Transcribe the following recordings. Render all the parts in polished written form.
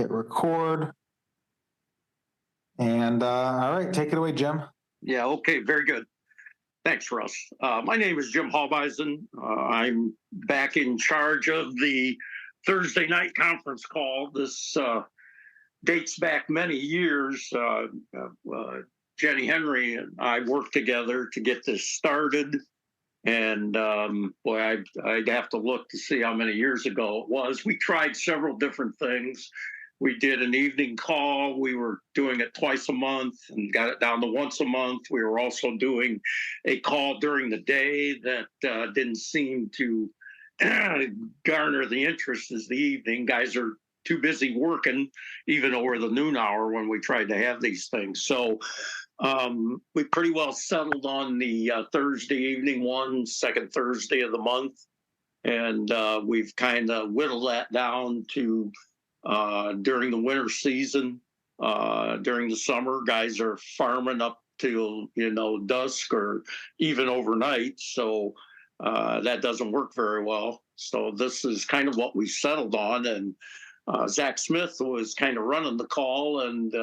hit record. And all right, take it away, Jim. Yeah, okay, very good. Thanks, Russ. My name is Jim Halbeisen. I'm back in charge of the Thursday night conference call. This dates back many years. Jenny Henry and I worked together to get this started. And boy, I'd have to look to see how many years ago it was. We tried several different things. We did an evening call. We were doing it twice a month and got it down to once a month. We were also doing a call during the day that didn't seem to garner the interest as the evening. Guys are too busy working, even over the noon hour when we tried to have these things. So we pretty well settled on the Thursday evening one, second Thursday of the month. And we've kind of whittled that down to during the winter season, during the summer, guys are farming up till, dusk or even overnight. So that doesn't work very well. So this is kind of what we settled on. And Zach Smith was kind of running the call, and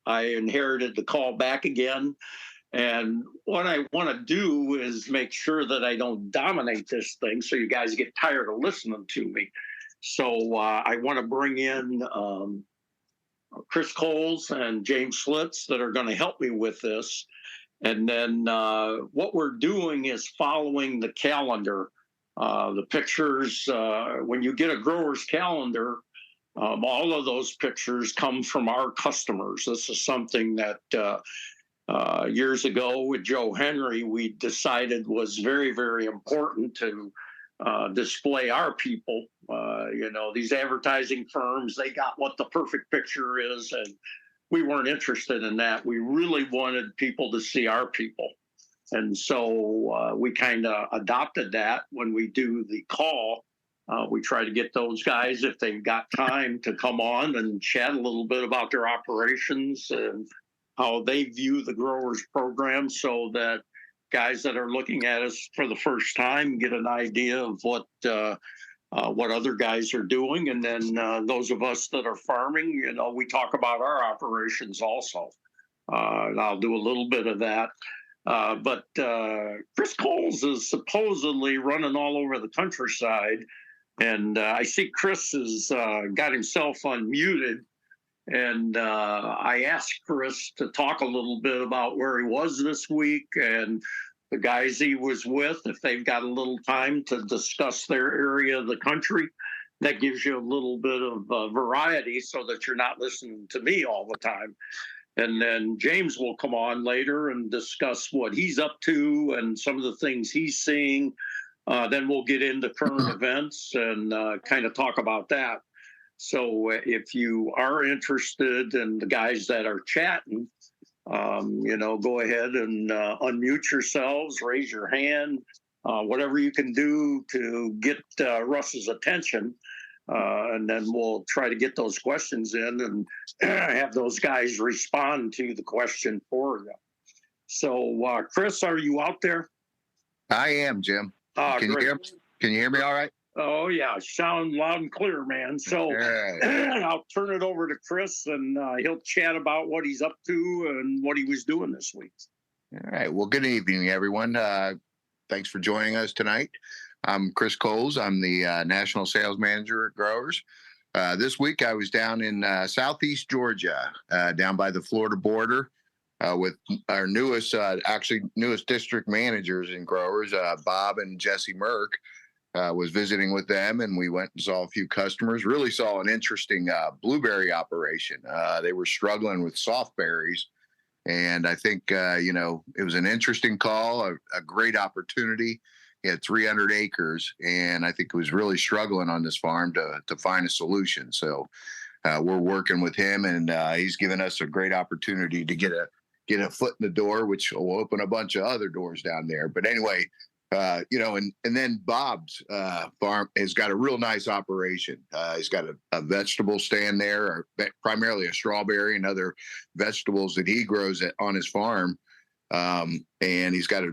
I inherited the call back again. And what I want to do is make sure that I don't dominate this thing so you guys get tired of listening to me. So I want to bring in Chris Coles and James Schlitz that are going to help me with this. And then what we're doing is following the calendar. The pictures, when you get a grower's calendar, all of those pictures come from our customers. This is something that years ago with Joe Henry, we decided was very, very important to display our people. These advertising firms, they got what the perfect picture is, and we weren't interested in that. We really wanted people to see our people. And so we kind of adopted that when we do the call. We try to get those guys, if they've got time, to come on and chat a little bit about their operations and how they view the growers program, so that guys that are looking at us for the first time get an idea of what other guys are doing. And then those of us that are farming, we talk about our operations also. And I'll do a little bit of that. But Chris Coles is supposedly running all over the countryside. And I see Chris has got himself unmuted. And I asked Chris to talk a little bit about where he was this week and the guys he was with, if they've got a little time to discuss their area of the country. That gives you a little bit of variety so that you're not listening to me all the time. And then James will come on later and discuss what he's up to and some of the things he's seeing. Then we'll get into current events and kind of talk about that. So if you are interested in the guys that are chatting, go ahead and unmute yourselves, raise your hand, whatever you can do to get Russ's attention. And then we'll try to get those questions in and have those guys respond to the question for you. So, Chris, are you out there? I am, Jim. Can you hear me? Can you hear me all right? Oh, yeah. Sound loud and clear, man. So I'll turn it over to Chris, and he'll chat about what he's up to and what he was doing this week. All right. Well, good evening, everyone. Thanks for joining us tonight. I'm Chris Coles. I'm the National Sales Manager at Growers. This week, I was down in Southeast Georgia, down by the Florida border, with our newest district managers in Growers, Bob and Jesse Merck. Was visiting with them, and we went and saw a few customers. Really saw an interesting blueberry operation. They were struggling with soft berries, and I think it was an interesting call, a great opportunity. He had 300 acres, and I think he was really struggling on this farm to find a solution. So we're working with him, and he's given us a great opportunity to get a foot in the door, which will open a bunch of other doors down there. But anyway. And then Bob's farm has got a real nice operation. He's got a vegetable stand there, primarily a strawberry and other vegetables that he grows on his farm. And he's got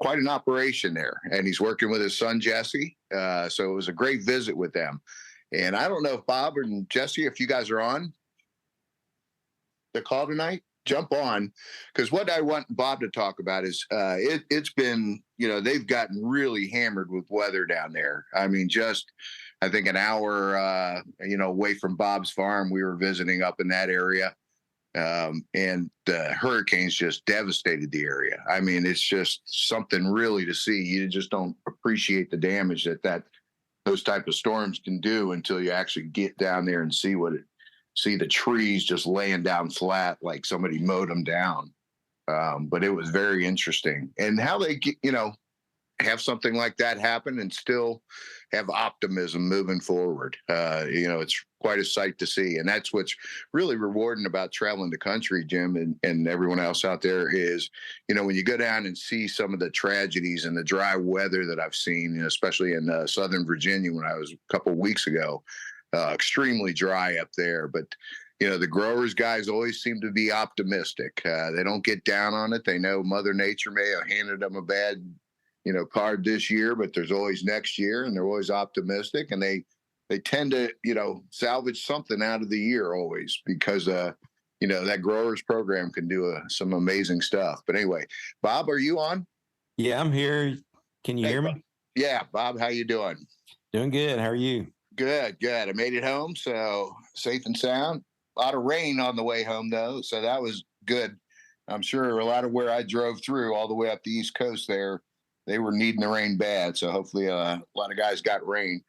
quite an operation there. And he's working with his son, Jesse. So it was a great visit with them. And I don't know if Bob and Jesse, if you guys are on the call tonight, jump on, because what I want Bob to talk about is it's been, they've gotten really hammered with weather down there. I mean, just I think an hour, away from Bob's farm, we were visiting up in that area. And the hurricanes just devastated the area. I mean, it's just something really to see. You just don't appreciate the damage that those type of storms can do until you actually get down there and see the trees just laying down flat like somebody mowed them down. But it was very interesting, and how they get, have something like that happen and still have optimism moving forward. It's quite a sight to see. And that's what's really rewarding about traveling the country, Jim, and everyone else out there is, when you go down and see some of the tragedies and the dry weather that I've seen, especially in Southern Virginia when I was a couple of weeks ago, extremely dry up there. But, the growers guys always seem to be optimistic. They don't get down on it. They know Mother Nature may have handed them a bad card this year, but there's always next year, and they're always optimistic, and they tend to, salvage something out of the year always, because, that growers program can do some amazing stuff. But anyway, Bob, are you on? Yeah, I'm here. Can you hear me? Yeah. Bob, how you doing? Doing good. How are you? Good. I made it home, so safe and sound. A lot of rain on the way home though, so that was good. I'm sure a lot of where I drove through all the way up the East Coast there, they were needing the rain bad. So hopefully a lot of guys got rain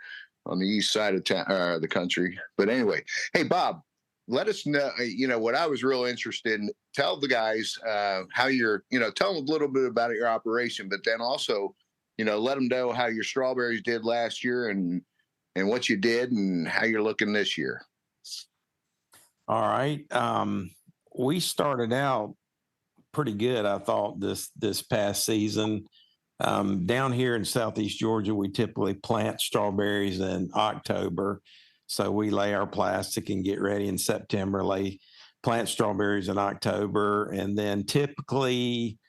on the east side of the country. But anyway, hey, Bob, let us know, what I was real interested in. Tell the guys how tell them a little bit about your operation, but then also, let them know how your strawberries did last year and what you did and how you're looking this year. All right. We started out pretty good, I thought, this past season. Down here in Southeast Georgia, we typically plant strawberries in October. So we lay our plastic and get ready in September, plant strawberries in October. And then typically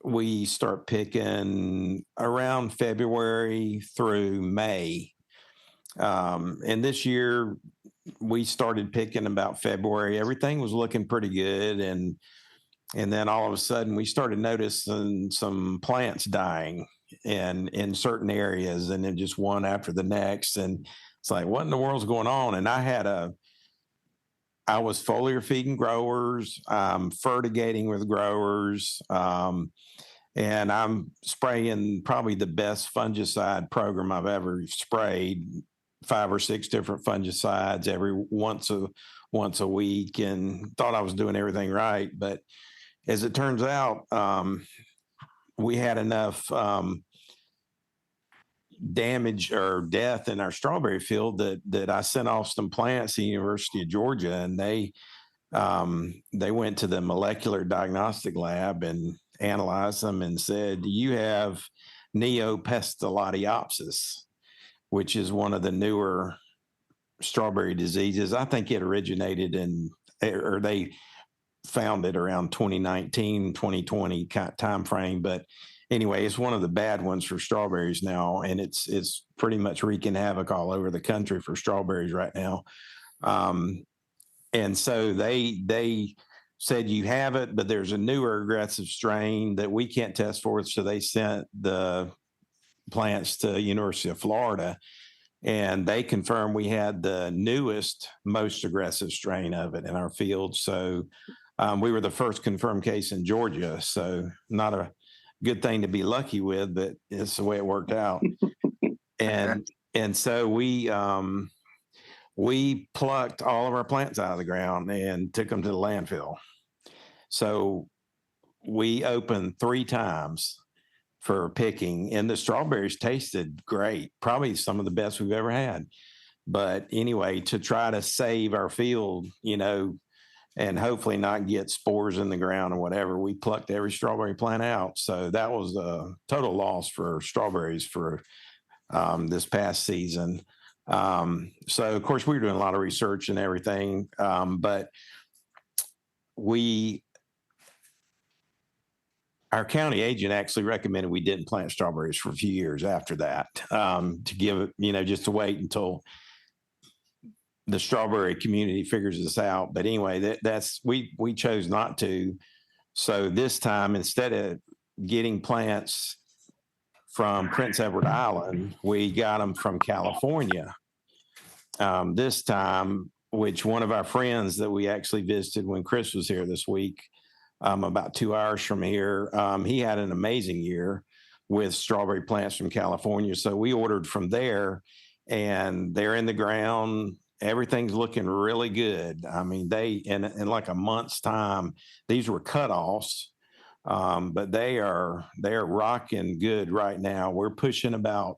we start picking around February through May. And this year we started picking about February. Everything was looking pretty good. And then all of a sudden we started noticing some plants dying in certain areas, and then just one after the next. And it's like, what in the world's going on? And I was foliar feeding growers, fertigating with growers, and I'm spraying probably the best fungicide program I've ever sprayed, 5 or 6 different fungicides once a week, and thought I was doing everything right. But as it turns out, we had enough damage or death in our strawberry field that I sent off some plants to the University of Georgia, and they went to the molecular diagnostic lab and analyzed them and said, you have Neopistoladiopsis, which is one of the newer strawberry diseases. I think it originated they found it around 2019, 2020 time frame. But anyway, it's one of the bad ones for strawberries now, and it's pretty much wreaking havoc all over the country for strawberries right now. And so they said, you have it, but there's a newer aggressive strain that we can't test for. So they sent the plants to University of Florida, and they confirmed we had the newest, most aggressive strain of it in our field. So we were the first confirmed case in Georgia. So not a good thing to be lucky with, but it's the way it worked out. And so we plucked all of our plants out of the ground and took them to the landfill. So we opened 3 times for picking, and the strawberries tasted great, probably some of the best we've ever had. But anyway, to try to save our field, and hopefully not get spores in the ground or whatever, we plucked every strawberry plant out. So that was a total loss for strawberries for this past season. So of course we were doing a lot of research and everything, but our county agent actually recommended we didn't plant strawberries for a few years after that, to give it, just to wait until the strawberry community figures this out. But anyway, that's we chose not to. So this time, instead of getting plants from Prince Edward Island, we got them from California. This time, which one of our friends that we actually visited when Chris was here this week, about 2 hours from here, he had an amazing year with strawberry plants from California. So we ordered from there, and they're in the ground. Everything's looking really good. I mean, they in like a month's time, these were cutoffs, but they are rocking good right now. We're pushing about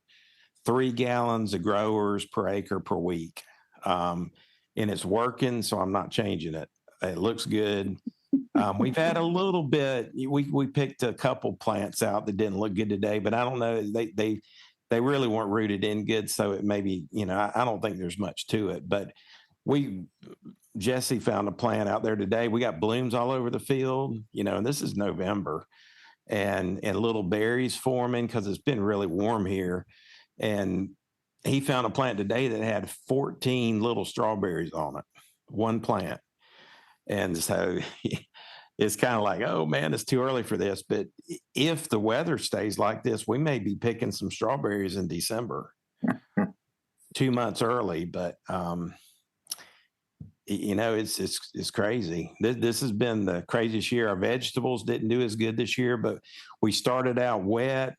3 gallons of growers per acre per week, and it's working. So I'm not changing it. It looks good. We've had a little bit. We picked a couple plants out that didn't look good today, but I don't know. They really weren't rooted in good, so it maybe, I don't think there's much to it. But Jesse found a plant out there today. We got blooms all over the field, and this is November, and little berries forming because it's been really warm here. And he found a plant today that had 14 little strawberries on it, one plant. And so it's kind of like, oh man, it's too early for this. But if the weather stays like this, we may be picking some strawberries in December, 2 months early. But it's crazy. This has been the craziest year. Our vegetables didn't do as good this year, but we started out wet,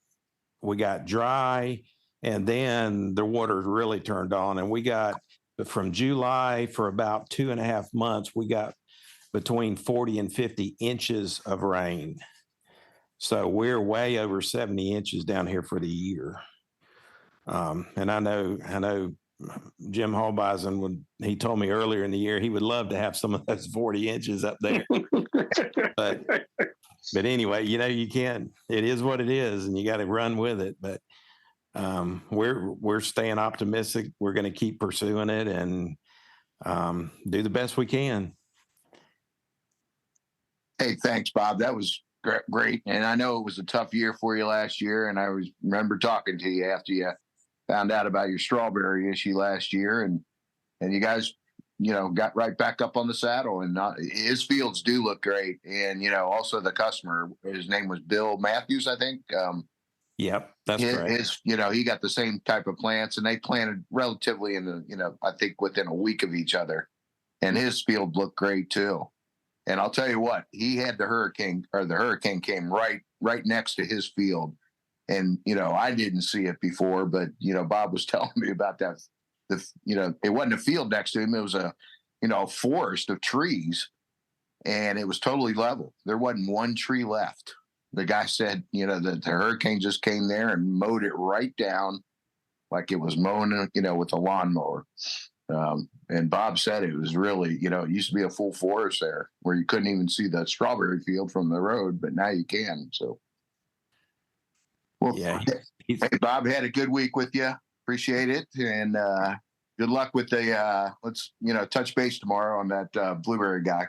we got dry, and then the water really turned on. And we got from July for about 2.5 months, we got between 40 and 50 inches of rain. So we're way over 70 inches down here for the year. And I know Jim Hallbeisen he told me earlier in the year, he would love to have some of those 40 inches up there. but anyway, you can't, it is what it is, and you got to run with it. But we're staying optimistic. We're going to keep pursuing it and do the best we can. Hey, thanks, Bob. That was great. And I know it was a tough year for you last year. And I remember talking to you after you found out about your strawberry issue last year. And you guys, got right back up on the saddle. And his fields do look great. And, also the customer, his name was Bill Matthews, I think. Yep, that's right. He got the same type of plants, and they planted relatively I think within a week of each other. And his field looked great too. And I'll tell you what, he had the hurricane came right next to his field. And, I didn't see it before, but, Bob was telling me about that. It wasn't a field next to him. It was a forest of trees, and it was totally level. There wasn't one tree left. The guy said, that the hurricane just came there and mowed it right down like it was mowing, with a lawnmower. And Bob said it was really, it used to be a full forest there where you couldn't even see the strawberry field from the road, but now you can. So, well, yeah. Hey, Bob, had a good week with you. Appreciate it. And good luck with the, let's, touch base tomorrow on that blueberry guy.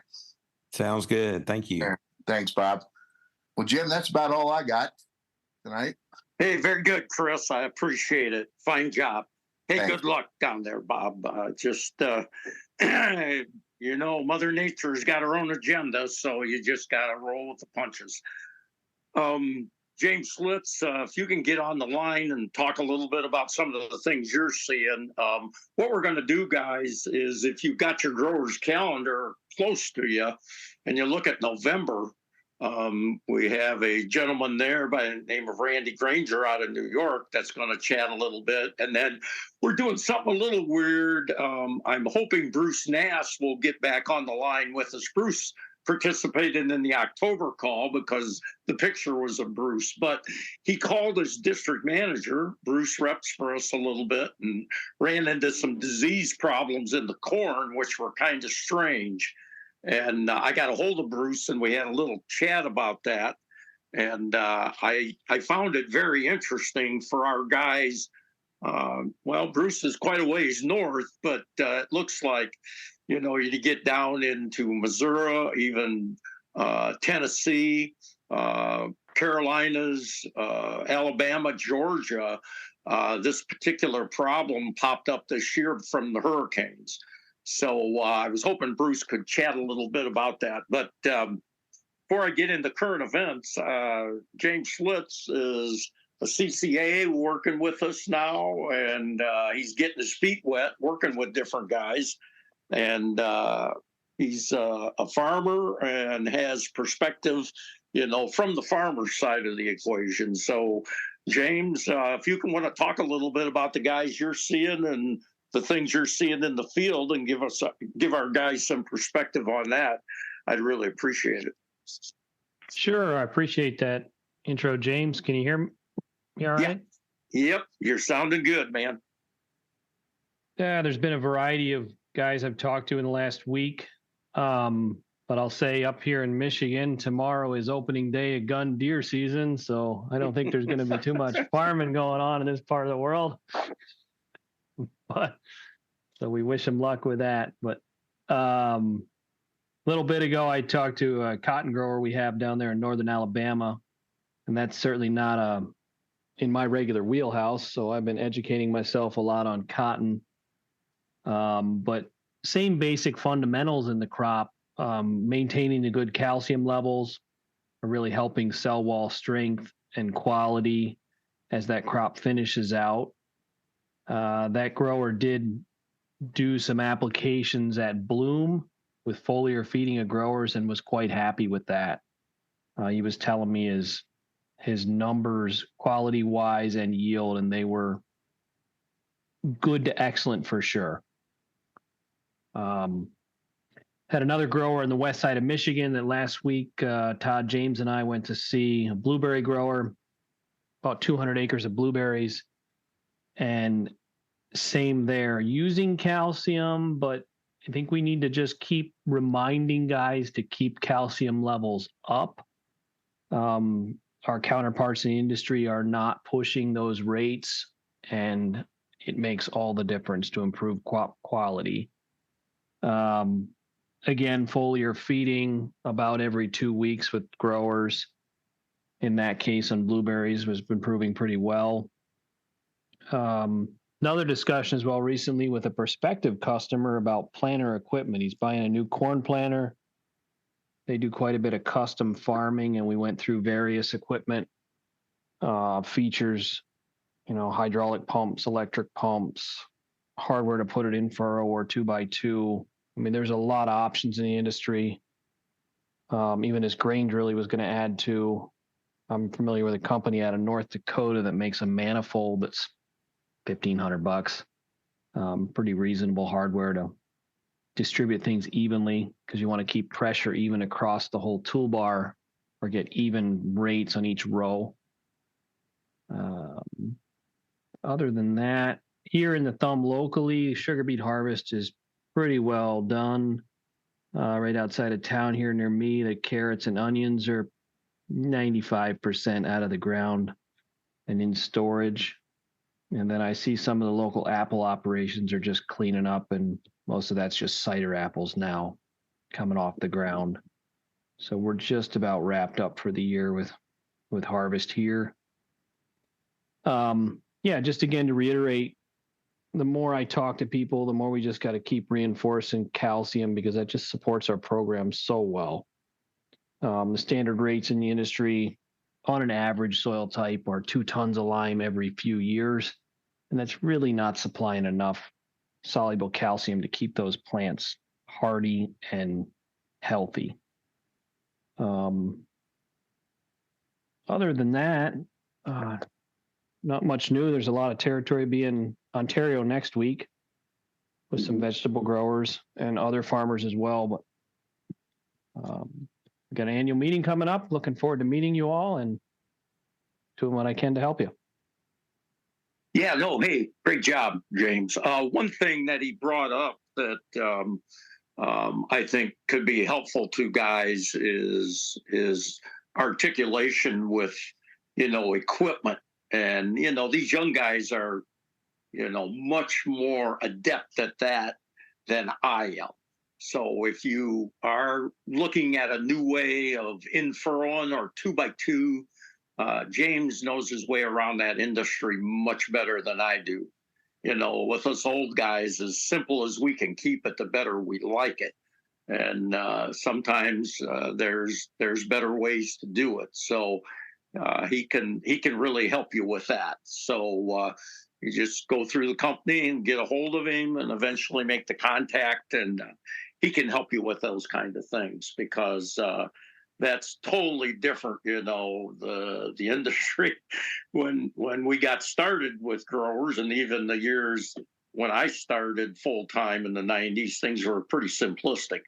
Sounds good. Thank you. Yeah. Thanks, Bob. Well, Jim, that's about all I got tonight. Hey, very good, Chris. I appreciate it. Fine job. Hey, Thanks. Good luck down there, Bob. Mother Nature's got her own agenda, so you just got to roll with the punches. James Schlitz, if you can get on the line and talk a little bit about some of the things you're seeing. What we're going to do, guys, is if you've got your grower's calendar close to you and you look at November, we have a gentleman there by the name of Randy Granger out of New York that's going to chat a little bit. And then we're doing something a little weird. I'm hoping Bruce Nass will get back on the line with us. Bruce participated in the October call because the picture was of Bruce, but he called his district manager. Bruce reps for us a little bit and ran into some disease problems in the corn, which were kind of strange. And I got a hold of Bruce, and we had a little chat about that. And I found it very interesting for our guys. Bruce is quite a ways north, but it looks like, you get down into Missouri, even Tennessee, Carolinas, Alabama, Georgia. This particular problem popped up this year from the hurricanes. So I was hoping Bruce could chat a little bit about that. But before I get into current events, James Schlitz is a CCA working with us now, and he's getting his feet wet working with different guys. And he's a farmer and has perspective, from the farmer's side of the equation. So, James, if you want to talk a little bit about the guys you're seeing and the things you're seeing in the field, and give our guys some perspective on that, I'd really appreciate it. Sure, I appreciate that intro, James. Can you hear me all right? Yep, you're sounding good, man. Yeah, there's been a variety of guys I've talked to in the last week. But I'll say up here in Michigan, tomorrow is opening day of gun deer season. So I don't think there's going to be too much farming going on in this part of the world. But so we wish them luck with that. But a little bit ago, I talked to a cotton grower we have down there in northern Alabama, and that's certainly not in my regular wheelhouse. So I've been educating myself a lot on cotton. But same basic fundamentals in the crop, maintaining the good calcium levels are really helping cell wall strength and quality as that crop finishes out. That grower did do some applications at bloom with foliar feeding of growers and was quite happy with that. He was telling me his numbers quality wise and yield, and they were good to excellent for sure. Had another grower in the west side of Michigan that last week, Todd James and I went to see a blueberry grower, about 200 acres of blueberries. And same there, using calcium, but I think we need to just keep reminding guys to keep calcium levels up. Our counterparts in the industry are not pushing those rates, and it makes all the difference to improve quality. Again, foliar feeding about every 2 weeks with growers. In that case, on blueberries has been proving pretty well. Another discussion as well recently with a prospective customer about planter equipment. He's buying a new corn planter. They do quite a bit of custom farming, and we went through various equipment features, hydraulic pumps, electric pumps, hardware to put it in furrow or 2x2. I mean, there's a lot of options in the industry. Even as Grange really was going to add to, I'm familiar with a company out of North Dakota that makes a manifold that's $1,500. Pretty reasonable hardware to distribute things evenly because you want to keep pressure even across the whole toolbar or get even rates on each row. Other than that, here in the thumb locally, sugar beet harvest is pretty well done. Right outside of town here near me, the carrots and onions are 95% out of the ground and in storage. And then I see some of the local apple operations are just cleaning up, and most of that's just cider apples now coming off the ground. So we're just about wrapped up for the year with harvest here. Just again to reiterate, the more I talk to people, the more we just got to keep reinforcing calcium because that just supports our program so well. The standard rates in the industry on an average soil type are 2 tons of lime every few years. And that's really not supplying enough soluble calcium to keep those plants hardy and healthy. Other than that, not much new. There's a lot of territory being Ontario next week with some vegetable growers and other farmers as well. But we've got an annual meeting coming up. Looking forward to meeting you all and doing what I can to help you. Yeah, no, hey, great job, James. One thing that he brought up that I think could be helpful to guys is articulation with, equipment. And, these young guys are, much more adept at that than I am. So if you are looking at a new way of in-furrowing or 2x2, James knows his way around that industry much better than I do. with us old guys, as simple as we can keep it, the better we like it. And sometimes there's better ways to do it. So he can really help you with that. So you just go through the company and get a hold of him, and eventually make the contact, and he can help you with those kind of things, because that's totally different. The industry when we got started with growers, and even the years when I started full time in the 90s, things were pretty simplistic.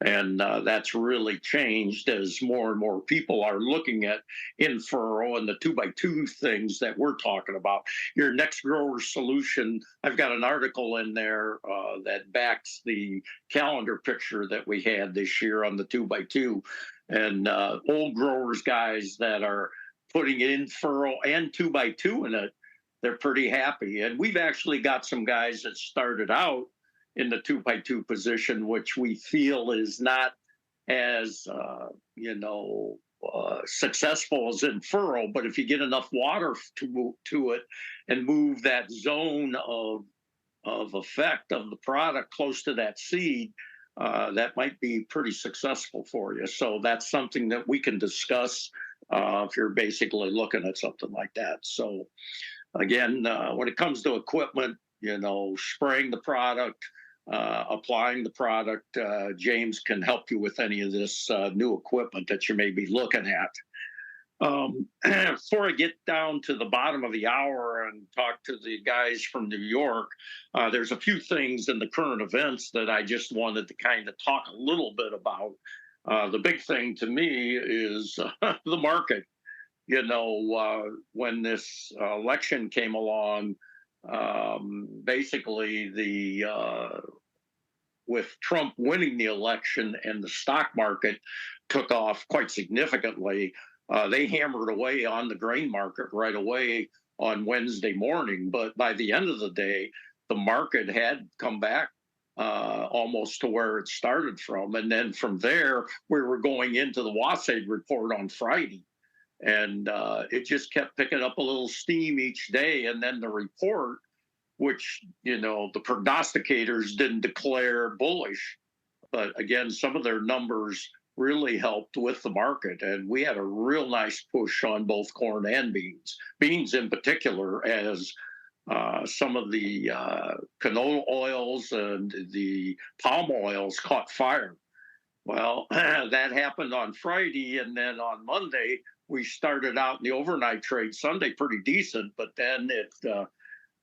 And that's really changed as more and more people are looking at in-furrow and the 2x2 things that we're talking about. Your next grower solution, I've got an article in there that backs the calendar picture that we had this year on the 2x2. And old growers, guys that are putting in-furrow and 2x2 in it, they're pretty happy. And we've actually got some guys that started out in the 2x2 position, which we feel is not as successful as in-furrow. But if you get enough water to it and move that zone of effect of the product close to that seed, that might be pretty successful for you. So that's something that we can discuss if you're basically looking at something like that. So again, when it comes to equipment, spraying the product, applying the product, James can help you with any of this new equipment that you may be looking at. Before I get down to the bottom of the hour and talk to the guys from New York, there's a few things in the current events that I just wanted to kind of talk a little bit about. The big thing to me is the market. When this election came along, basically with Trump winning the election and the stock market took off quite significantly, they hammered away on the grain market right away on Wednesday morning. But by the end of the day, the market had come back almost to where it started from. And then from there, we were going into the WASDE report on Friday. And it just kept picking up a little steam each day. And then the report, which, the prognosticators didn't declare bullish. But again, some of their numbers really helped with the market. And we had a real nice push on both corn and beans. Beans in particular, as some of the canola oils and the palm oils caught fire. Well, that happened on Friday. And then on Monday, we started out in the overnight trade Sunday pretty decent, but then it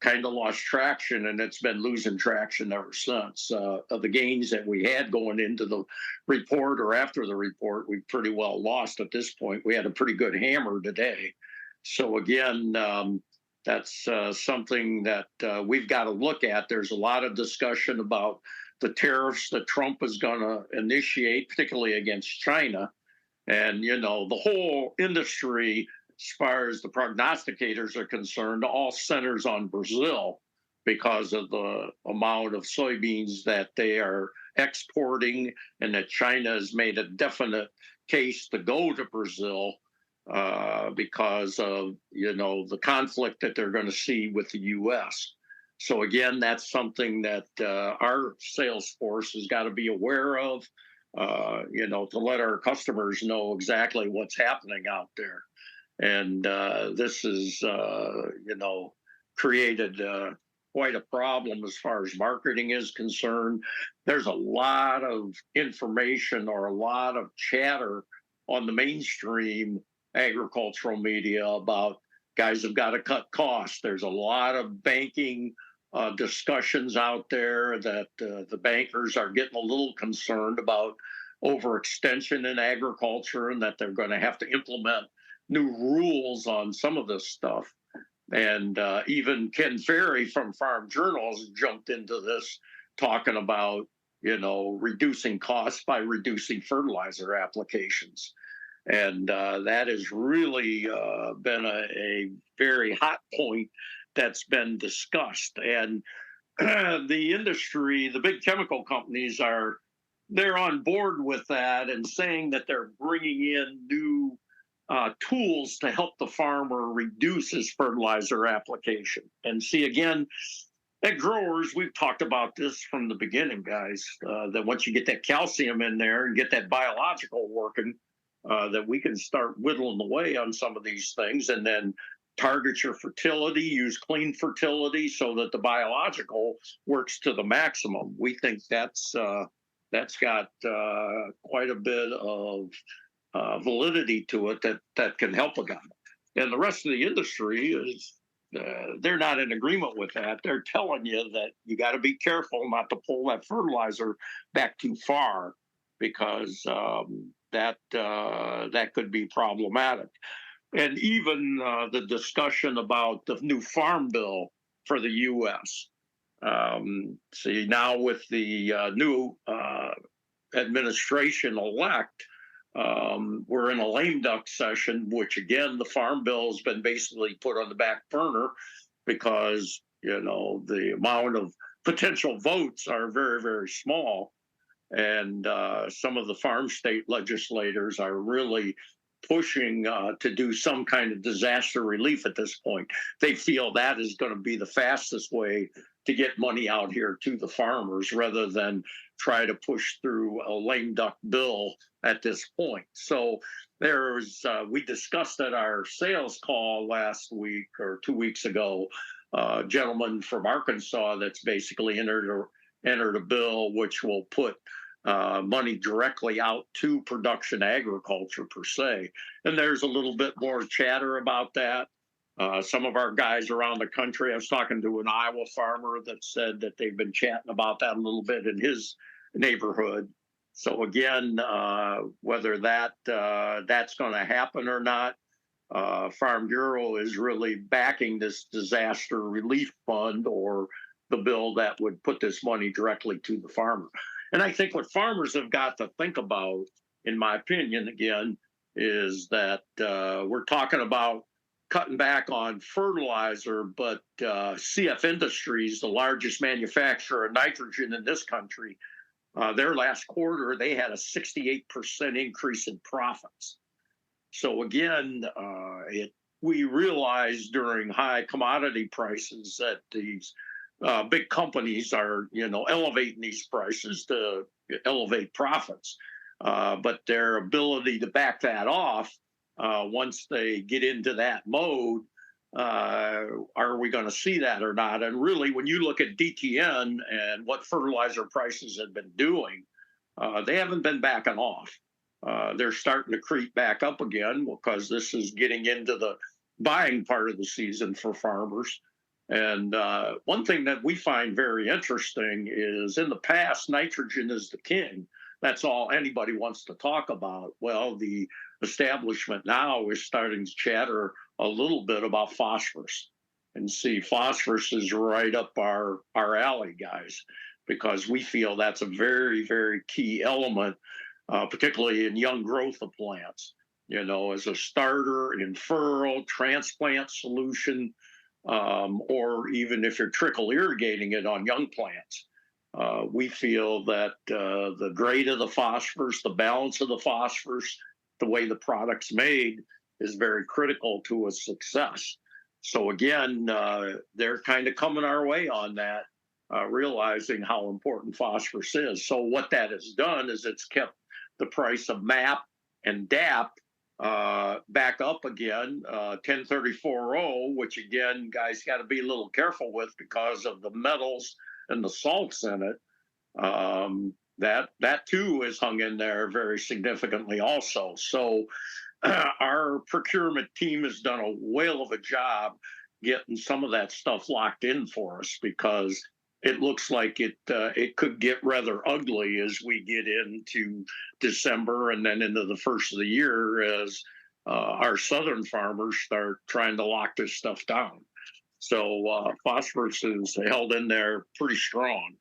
kind of lost traction, and it's been losing traction ever since. Of the gains that we had going into the report or after the report, we pretty well lost at this point. We had a pretty good hammer today. So again, that's something that we've got to look at. There's a lot of discussion about the tariffs that Trump is going to initiate, particularly against China. And, the whole industry, as far as the prognosticators are concerned, all centers on Brazil because of the amount of soybeans that they are exporting, and that China has made a definite case to go to Brazil because of, the conflict that they're going to see with the U.S. So again, that's something that our sales force has got to be aware of. To let our customers know exactly what's happening out there. And this is, created quite a problem as far as marketing is concerned. There's a lot of information or a lot of chatter on the mainstream agricultural media about guys have got to cut costs. There's a lot of banking discussions out there that the bankers are getting a little concerned about overextension in agriculture, and that they're going to have to implement new rules on some of this stuff. And even Ken Ferry from Farm Journals jumped into this, talking about, reducing costs by reducing fertilizer applications. And that has really been a very hot point that's been discussed. And the industry, the big chemical companies they're on board with that, and saying that they're bringing in new tools to help the farmer reduce his fertilizer application. And see, again, At growers, we've talked about this from the beginning, guys, that once you get that calcium in there and get that biological working, that we can start whittling away on some of these things and then target your fertility, use clean fertility so that the biological works to the maximum. We think that's got quite a bit of validity to it that can help a guy. And the rest of the industry is they're not in agreement with that. They're telling you that you got to be careful not to pull that fertilizer back too far because that could be problematic. And even the discussion about the new farm bill for the U.S. See, now with the new administration elect, we're in a lame duck session, which again, the farm bill has been basically put on the back burner because, the amount of potential votes are very, very small. And some of the farm state legislators are really pushing to do some kind of disaster relief at this point. They feel that is going to be the fastest way to get money out here to the farmers rather than try to push through a lame duck bill at this point. So we discussed at our sales call last week or 2 weeks ago, a gentleman from Arkansas that's basically entered a bill which will put money directly out to production agriculture per se. And there's a little bit more chatter about that. Some of our guys around the country, I was talking to an Iowa farmer that said that they've been chatting about that a little bit in his neighborhood. So again, whether that's going to happen or not, Farm Bureau is really backing this disaster relief fund or the bill that would put this money directly to the farmer. And I think what farmers have got to think about, in my opinion, again, is that we're talking about cutting back on fertilizer, but CF Industries, the largest manufacturer of nitrogen in this country, their last quarter, they had a 68% increase in profits. So again, we realized during high commodity prices that these big companies are, elevating these prices to elevate profits. But their ability to back that off once they get into that mode, are we going to see that or not? And really, when you look at DTN and what fertilizer prices have been doing, they haven't been backing off. They're starting to creep back up again because this is getting into the buying part of the season for farmers. And one thing that we find very interesting is in the past, nitrogen is the king. That's all anybody wants to talk about. Well, the establishment now is starting to chatter a little bit about phosphorus. And see, phosphorus is right up our alley, guys, because we feel that's a very, very key element, particularly in young growth of plants, as a starter in furrow, transplant solution, or even if you're trickle irrigating it on young plants. We feel that the grade of the phosphorus, the balance of the phosphorus, the way the product's made is very critical to a success. So again, they're kind of coming our way on that, realizing how important phosphorus is. So what that has done is it's kept the price of MAP and DAP back up again, 1034.0, which again, guys got to be a little careful with because of the metals and the salts in it. That too is hung in there very significantly also. So our procurement team has done a whale of a job getting some of that stuff locked in for us because it looks like it could get rather ugly as we get into December and then into the first of the year as our southern farmers start trying to lock this stuff down. So phosphorus is held in there pretty strong.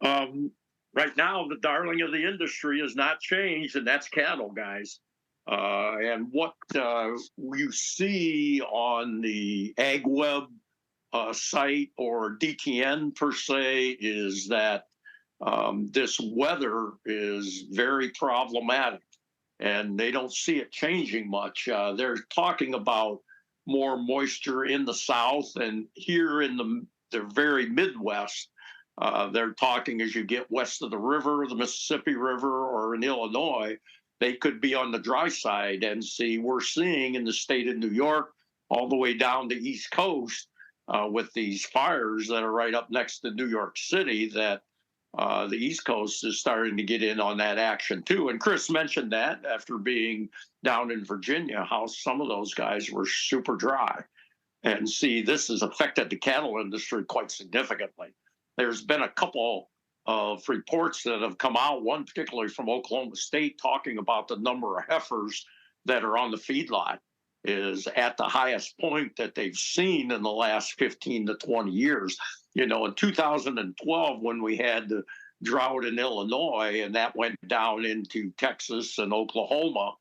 Right now, the darling of the industry has not changed, and that's cattle, guys. And what you see on the AgWeb site or DTN per se is that this weather is very problematic, and they don't see it changing much. They're talking about more moisture in the south and here in the the very Midwest. They're talking as you get west of the river, the Mississippi River, or in Illinois, they could be on the dry side. And see, we're seeing in the state of New York, all the way down the East Coast, with these fires that are right up next to New York City, that the East Coast is starting to get in on that action too. And Chris mentioned that after being down in Virginia, how some of those guys were super dry. And see, this has affected the cattle industry quite significantly. There's been a couple of reports that have come out, one particularly from Oklahoma State, talking about the number of heifers that are on the feedlot is at the highest point that they've seen in the last 15 to 20 years. You know, in 2012, when we had the drought in Illinois and that went down into Texas and Oklahoma,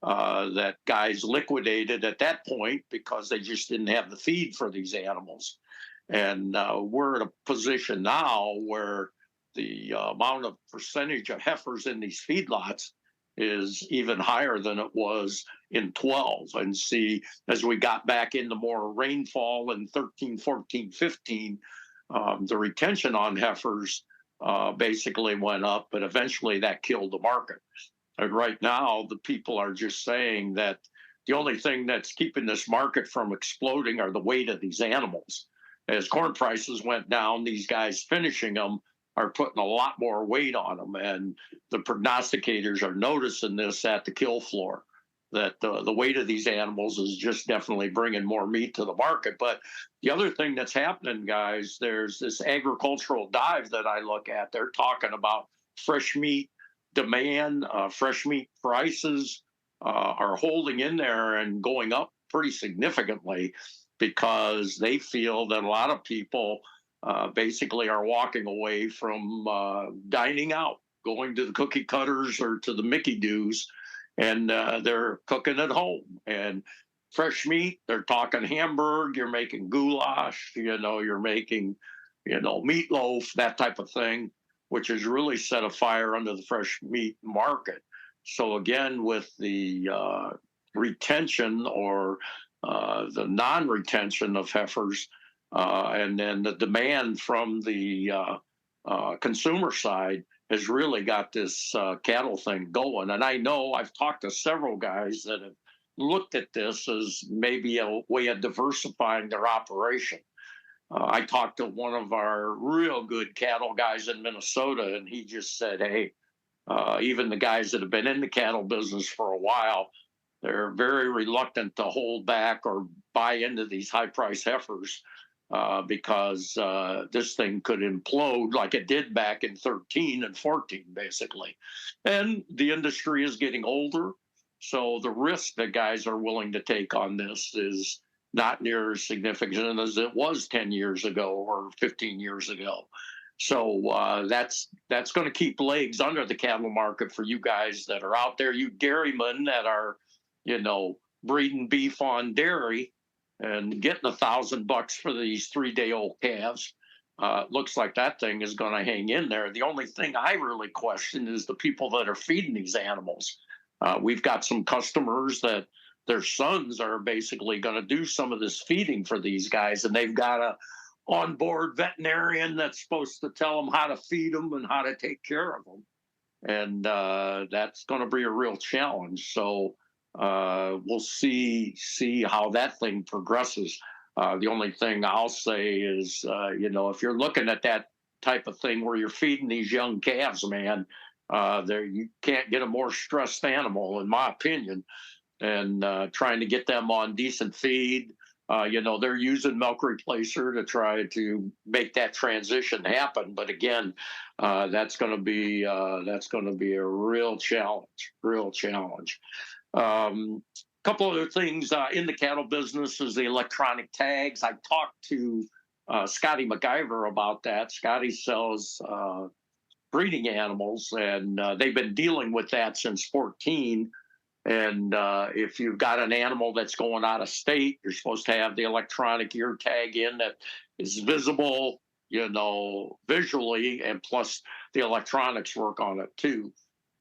that guys liquidated at that point because they just didn't have the feed for these animals. And we're in a position now where the amount of percentage of heifers in these feedlots is even higher than it was in 12. And see, as we got back into more rainfall in 13, 14, 15, the retention on heifers basically went up, but eventually that killed the market. And right now, the people are just saying that the only thing that's keeping this market from exploding are the weight of these animals. As corn prices went down, these guys finishing them are putting a lot more weight on them. And the prognosticators are noticing this at the kill floor, that the weight of these animals is just definitely bringing more meat to the market. But the other thing that's happening, guys, there's this agricultural dive that I look at. They're talking about fresh meat demand, fresh meat prices are holding in there and going up pretty significantly, because they feel that a lot of people basically are walking away from dining out, going to the cookie cutters or to the Mickey Do's, and they're cooking at home. And fresh meat, they're talking hamburg, you're making goulash, you're making, meatloaf, that type of thing, which has really set a fire under the fresh meat market. So again, with the retention or the non-retention of heifers, and then the demand from the consumer side has really got this cattle thing going. And I know I've talked to several guys that have looked at this as maybe a way of diversifying their operation. I talked to one of our real good cattle guys in Minnesota, and he just said, hey, even the guys that have been in the cattle business for a while, they're very reluctant to hold back or buy into these high-price heifers because this thing could implode like it did back in 13 and 14, basically. And the industry is getting older, so the risk that guys are willing to take on this is not near as significant as it was 10 years ago or 15 years ago. So that's going to keep legs under the cattle market for you guys that are out there, you dairymen that are, breeding beef on dairy and getting $1,000 for these 3-day-old calves. Looks like that thing is going to hang in there. The only thing I really question is the people that are feeding these animals. We've got some customers that their sons are basically going to do some of this feeding for these guys, and they've got a onboard veterinarian that's supposed to tell them how to feed them and how to take care of them. And that's going to be a real challenge. So we'll see how that thing progresses. The only thing I'll say is, if you're looking at that type of thing where you're feeding these young calves, man, you can't get a more stressed animal, in my opinion. And trying to get them on decent feed, they're using milk replacer to try to make that transition happen. But again, that's going to be a real challenge. Couple other things in the cattle business is the electronic tags. I talked to Scotty MacGyver about that. Scotty sells breeding animals, and they've been dealing with that since 14. And if you've got an animal that's going out of state, you're supposed to have the electronic ear tag in that is visible, visually, and plus the electronics work on it too.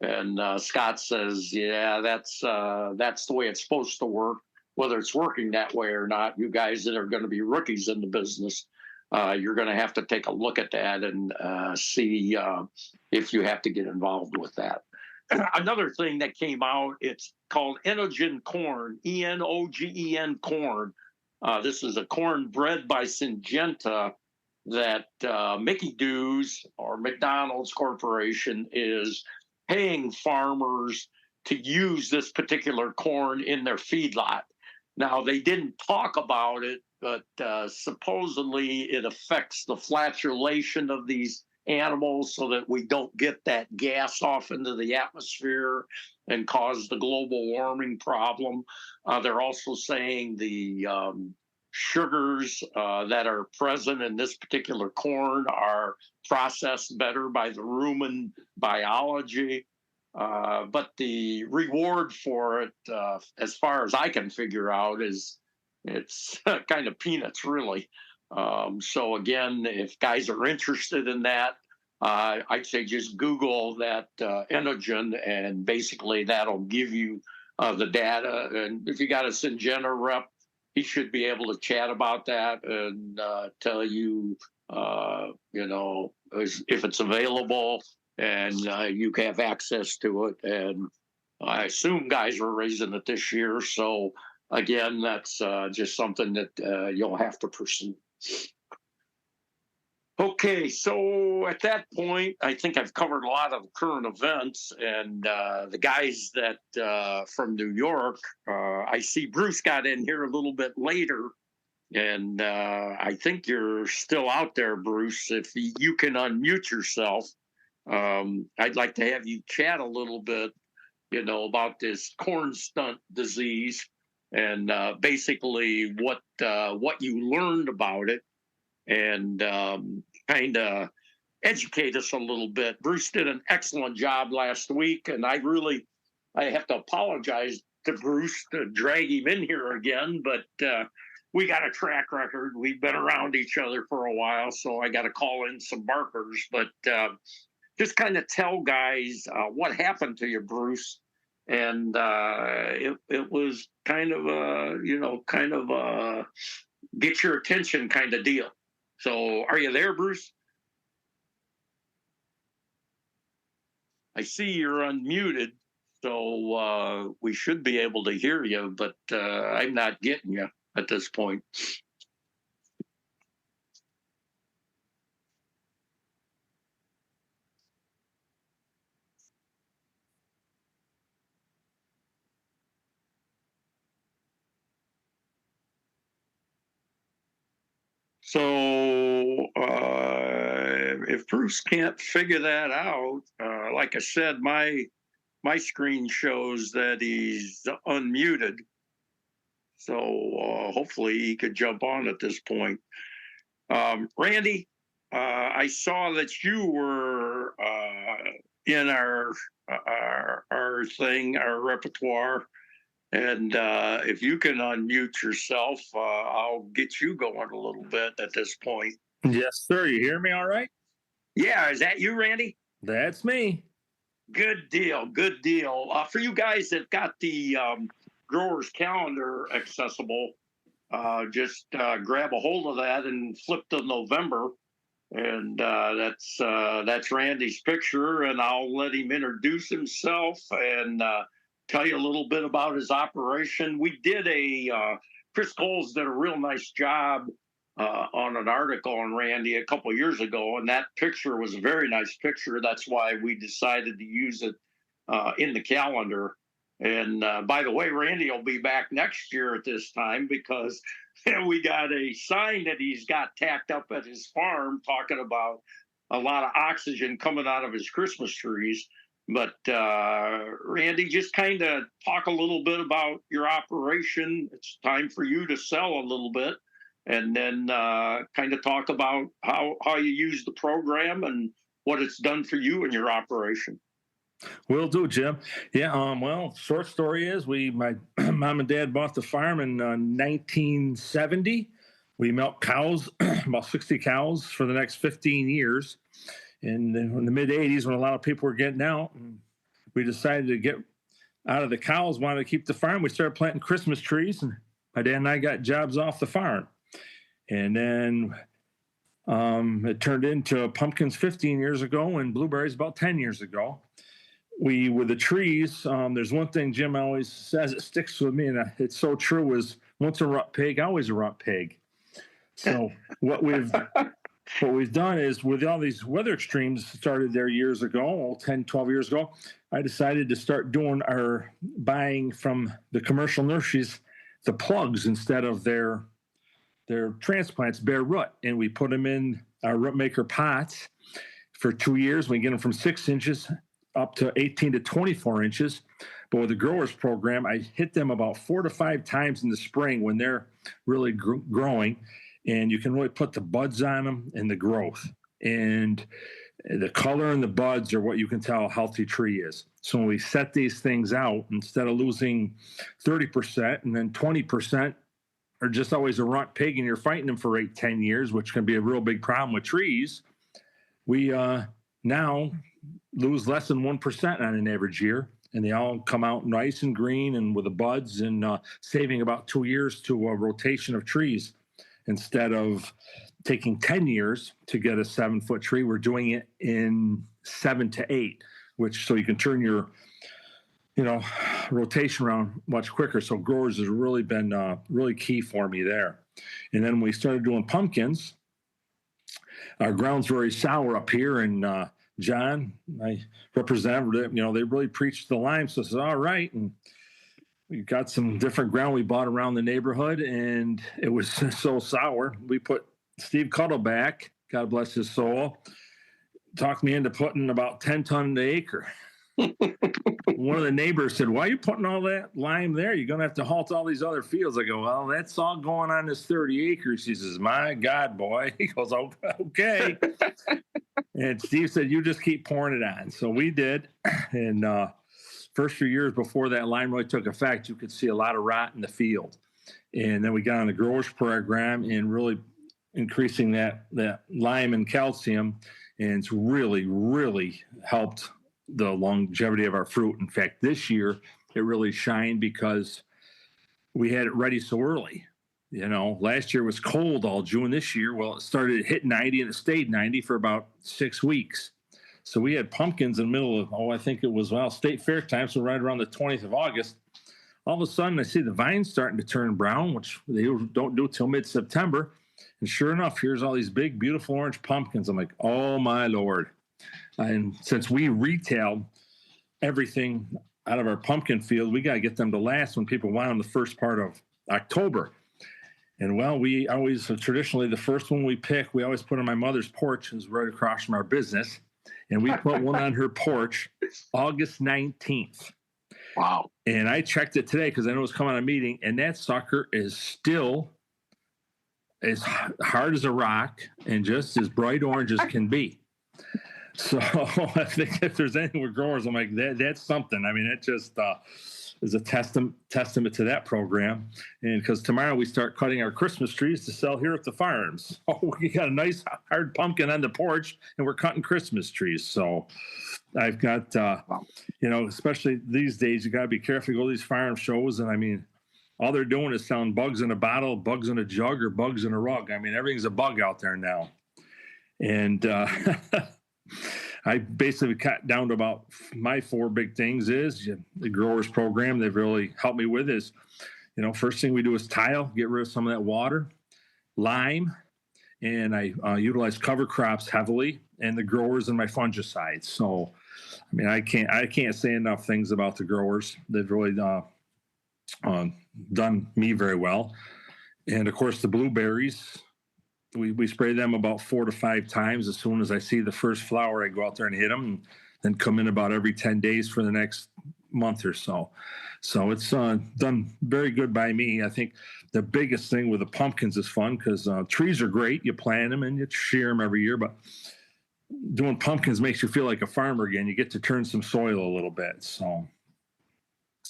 And Scott says, yeah, that's the way it's supposed to work. Whether it's working that way or not, you guys that are going to be rookies in the business, you're going to have to take a look at that and see if you have to get involved with that. Another thing that came out, it's called Enogen corn, Enogen corn. This is a corn bred by Syngenta that Mickey D's or McDonald's Corporation is paying farmers to use this particular corn in their feedlot. Now, they didn't talk about it, but supposedly it affects the flatulation of these animals so that we don't get that gas off into the atmosphere and cause the global warming problem. They're also saying the sugars that are present in this particular corn are processed better by the rumen biology. But the reward for it, as far as I can figure out, is it's kind of peanuts, really. So again, if guys are interested in that, I'd say just Google that Enogen, and basically that'll give you the data. And if you got a Syngenta rep, he should be able to chat about that and tell you, if it's available and you have access to it. And I assume guys are raising it this year. So again, that's just something that you'll have to pursue. Okay, so at that point, I think I've covered a lot of current events, and the guys that from New York, I see Bruce got in here a little bit later, and I think you're still out there, Bruce. If you can unmute yourself, I'd like to have you chat a little bit, about this corn stunt disease and basically what you learned about it, and kind of educate us a little bit. Bruce did an excellent job last week, and I have to apologize to Bruce to drag him in here again, but we got a track record. We've been around each other for a while, so I got to call in some markers. But just kind of tell guys what happened to you, Bruce. And it was kind of a, get your attention kind of deal. So are you there, Bruce? I see you're unmuted, so we should be able to hear you, but I'm not getting you at this point. So if Bruce can't figure that out, like I said, my screen shows that he's unmuted. So hopefully he could jump on at this point. Randy, I saw that you were in our repertoire. And if you can unmute yourself, I'll get you going a little bit at this point. Yes, sir. You hear me all right? Yeah, is that you, Randy? That's me. Good deal. Good deal. For you guys that got the Growers Calendar accessible, just grab a hold of that and flip to November. And that's Randy's picture, and I'll let him introduce himself and tell you a little bit about his operation. We did Chris Coles did a real nice job on an article on Randy a couple of years ago, and that picture was a very nice picture. That's why we decided to use it in the calendar. And by the way, Randy will be back next year at this time because we got a sign that he's got tacked up at his farm talking about a lot of oxygen coming out of his Christmas trees. But Randy, just kind of talk a little bit about your operation. It's time for you to sell a little bit, and then kind of talk about how you use the program and what it's done for you and your operation. Will do, Jim. Yeah. Well, short story is my mom and dad bought the farm in 1970. We milked cows, about 60 cows for the next 15 years. And in the mid 80s, when a lot of people were getting out, and we decided to get out of the cows, wanted to keep the farm. We started planting Christmas trees, and my dad and I got jobs off the farm. And then It turned into pumpkins 15 years ago and blueberries about 10 years ago. With the trees, there's one thing Jim always says, it sticks with me, and it's so true, is once a rut pig, always a rut pig. So what we've done is, with all these weather extremes started there years ago, 10, 12 years ago, I decided to start buying from the commercial nurseries the plugs instead of their transplants, bare root. And we put them in our root maker pots for 2 years. We get them from 6 inches up to 18 to 24 inches. But with the growers program, I hit them about 4 to 5 times in the spring when they're really growing. And you can really put the buds on them and the growth. And the color and the buds are what you can tell a healthy tree is. So when we set these things out, instead of losing 30% and then 20% are just always a runt pig and you're fighting them for 8, 10 years, which can be a real big problem with trees, we now lose less than 1% on an average year. And they all come out nice and green and with the buds, and saving about 2 years to a rotation of trees. Instead of taking 10 years to get a 7-foot tree, we're doing it in 7 to 8, so you can turn your, rotation around much quicker. So growers has really been really key for me there. And then we started doing pumpkins. Our ground's very sour up here, and John, my representative, they really preached the lime. So I said, all right. And we got some different ground we bought around the neighborhood, and it was so sour. We put Steve Cuddleback, God bless his soul, talked me into putting about 10 ton an acre. One of the neighbors said, why are you putting all that lime there? You're going to have to halt all these other fields. I go, well, that's all going on this 30 acres. He says, my God, boy. He goes, oh, okay. And Steve said, you just keep pouring it on. So we did. And first few years before that lime really took effect, you could see a lot of rot in the field. And then we got on the growers program and really increasing that lime and calcium. And it's really, really helped the longevity of our fruit. In fact, this year it really shined because we had it ready so early. Last year was cold all June. This year, it started to hit 90 and it stayed 90 for about 6 weeks. So we had pumpkins in the middle of, I think it was, state fair time. So right around the 20th of August, all of a sudden I see the vines starting to turn brown, which they don't do till mid-September. And sure enough, here's all these big, beautiful orange pumpkins. I'm like, oh my Lord. And since we retail everything out of our pumpkin field, we got to get them to last when people want them the first part of October. And we always, traditionally, the first one we pick, we always put on my mother's porch, is right across from our business. And we put one on her porch August 19th. Wow. And I checked it today because I know it was coming on a meeting, and that sucker is still as hard as a rock and just as bright orange as can be. So I think if there's anything with growers, I'm like, that's something. I mean, it just is a testament to that program. And because tomorrow we start cutting our Christmas trees to sell here at the farms. Oh, we got a nice hard pumpkin on the porch, and we're cutting Christmas trees. So I've got, especially these days, you got to be careful. You go to these farm shows, and I mean, all they're doing is selling bugs in a bottle, bugs in a jug, or bugs in a rug. I mean, everything's a bug out there now. And I basically cut down to about my 4 big things is the growers program they've really helped me with is, first thing we do is tile, get rid of some of that water, lime, and I utilize cover crops heavily, and the growers and my fungicides. So, I mean, I can't say enough things about the growers. They've really done me very well. And of course, the blueberries, we spray them about 4 to 5 times. As soon as I see the first flower, I go out there and hit them, and then come in about every 10 days for the next month or so. So it's done very good by me. I think the biggest thing with the pumpkins is fun because trees are great. You plant them and you shear them every year, but doing pumpkins makes you feel like a farmer again. You get to turn some soil a little bit. So,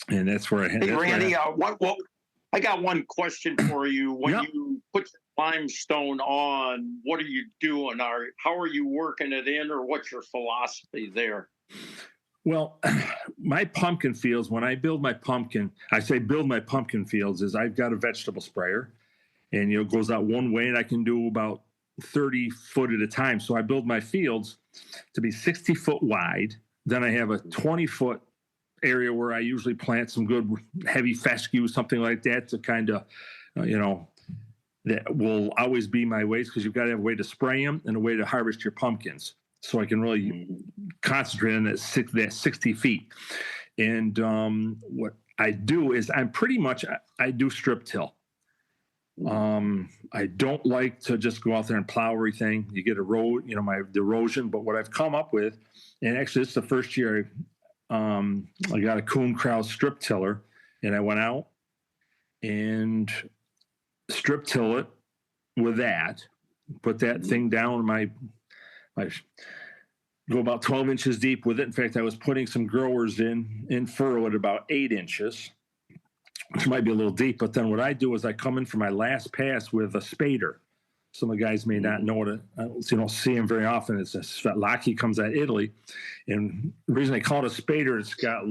and that's where I had. Hey, Randy, I got one question for you. When you put the limestone on, what are you doing? How are you working it in, or what's your philosophy there? Well, my pumpkin fields, when I build my pumpkin, I say build my pumpkin fields, is I've got a vegetable sprayer, and it goes out one way, and I can do about 30 foot at a time. So I build my fields to be 60 foot wide. Then I have a 20 foot area where I usually plant some good heavy fescue, something like that, to kind of, that will always be my ways, because you've got to have a way to spray them and a way to harvest your pumpkins. So I can really concentrate on that 60 feet. And what I do is I do strip till. I don't like to just go out there and plow everything. You get the erosion. But what I've come up with, and actually it's the first year I got a Kuhn Krause strip tiller, and I went out and strip till it with that, put that thing down my go about 12 inches deep with it. In fact, I was putting some growers in furrow at about 8 inches, which might be a little deep. But then what I do is I come in for my last pass with a spader. Some of the guys may not know what you don't see him very often. It's a Svetlaki, comes out of Italy. And the reason I call it a spader, it's got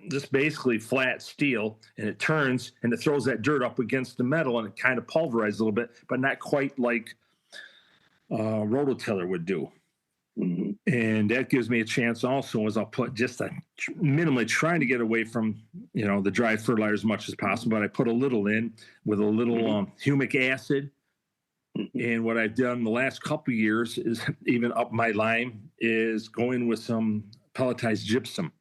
just basically flat steel, and it turns and it throws that dirt up against the metal, and it kind of pulverizes a little bit, but not quite like rototiller would do. Mm-hmm. And that gives me a chance also, as I'll put just minimally trying to get away from, the dry fertilizer as much as possible, but I put a little in with a little humic acid. And what I've done the last couple of years is even up my line is going with some pelletized gypsum.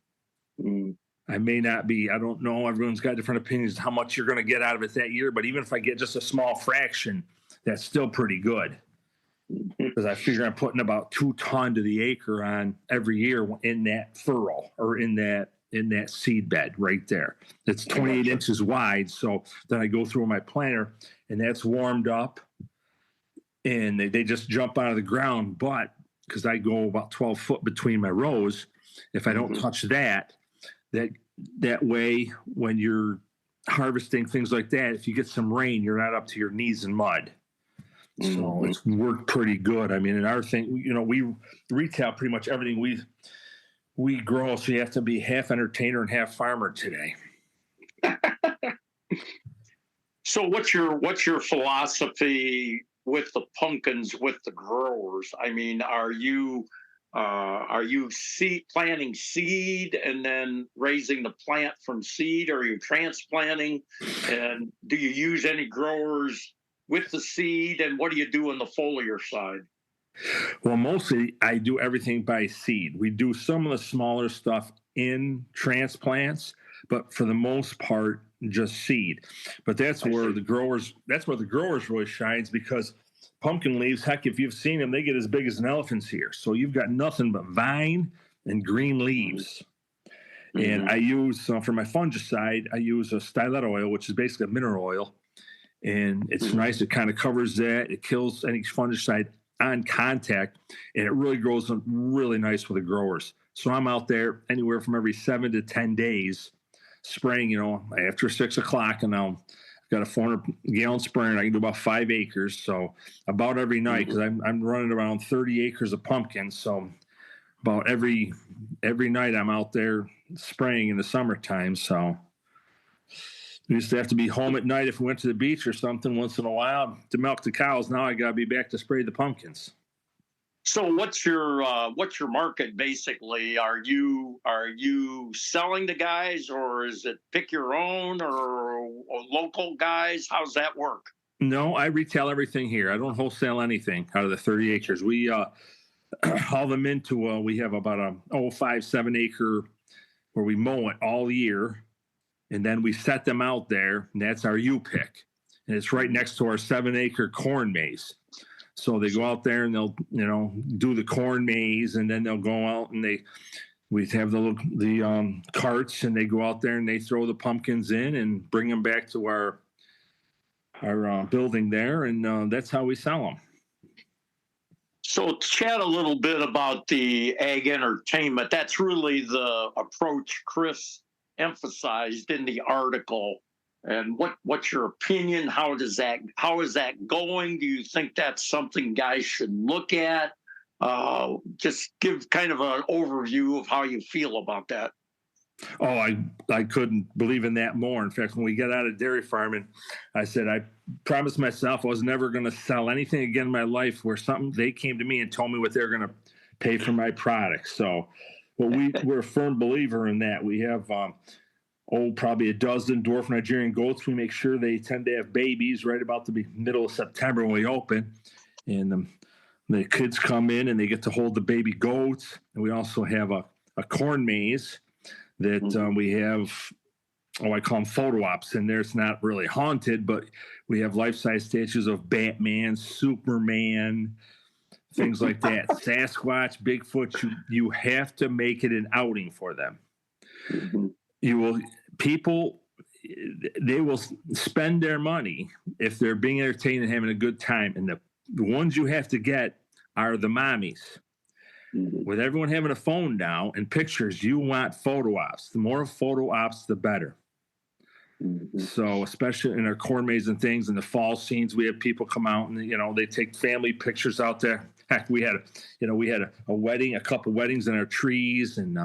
I don't know, everyone's got different opinions how much you're going to get out of it that year, but even if I get just a small fraction, that's still pretty good. Because I figure I'm putting about 2 tons to the acre on every year in that furrow, or in that seed bed right there. It's 28 inches wide. So then I go through my planter, and that's warmed up, and they just jump out of the ground. But because I go about 12 foot between my rows, if I don't touch that way, when you're harvesting things like that, if you get some rain, you're not up to your knees in mud. So it's worked pretty good. I mean, in our thing, we retail pretty much everything we grow, so you have to be half entertainer and half farmer today. So what's your philosophy with the pumpkins, with the growers? I mean, are you planting seed and then raising the plant from seed, or are you transplanting? And do you use any growers with the seed, and what do you do on the foliar side? Well, mostly I do everything by seed. We do some of the smaller stuff in transplants, but for the most part, just seed. But that's where the growers really shines, because pumpkin leaves, heck, if you've seen them, they get as big as an elephant's ear. So you've got nothing but vine and green leaves. And I use, for my fungicide, I use a stylet oil, which is basically a mineral oil. And it's nice. It kind of covers that. It kills any fungicide on contact, and it really grows really nice with the growers. So I'm out there anywhere from every 7 to 10 days spraying, after 6 o'clock, and I've got a 400-gallon sprayer, and I can do about 5 acres. So about every night, because I'm running around 30 acres of pumpkins. So about every night I'm out there spraying in the summertime. So we used to have to be home at night if we went to the beach or something once in a while to milk the cows. Now I got to be back to spray the pumpkins. So what's your market basically? Are you selling to guys, or is it pick your own, or local guys? How's that work? No, I retail everything here. I don't wholesale anything out of the 30 acres. We haul them into we have about a 5-7 acre where we mow it all year. And then we set them out there, and that's our U-pick. And it's right next to our 7-acre corn maze. So they go out there and they'll, do the corn maze, and then they'll go out and we have the carts, and they go out there and they throw the pumpkins in and bring them back to our building there, and that's how we sell them. So chat a little bit about the ag entertainment. That's really the approach Chris emphasized in the article. And what's your opinion? How is that going? Do you think that's something guys should look at? Just give kind of an overview of how you feel about that. Oh, I couldn't believe in that more. In fact, when we got out of dairy farming, I said I promised myself I was never going to sell anything again in my life where they came to me and told me what they're going to pay for my products. So, we're a firm believer in that. We have probably a dozen dwarf Nigerian goats. We make sure they tend to have babies right about the middle of September when we open, and the kids come in and they get to hold the baby goats. And we also have a corn maze that we have, I call them photo ops. In there, it's not really haunted, but we have life-size statues of Batman, Superman, things like that. Sasquatch, Bigfoot. You have to make it an outing for them. They will spend their money if they're being entertained and having a good time. And the ones you have to get are the mommies. With everyone having a phone now and pictures, you want photo ops. The more photo ops, the better. So, especially in our corn maze and things, in the fall scenes, we have people come out and they take family pictures out there. Heck, we had a wedding, a couple weddings in our trees, and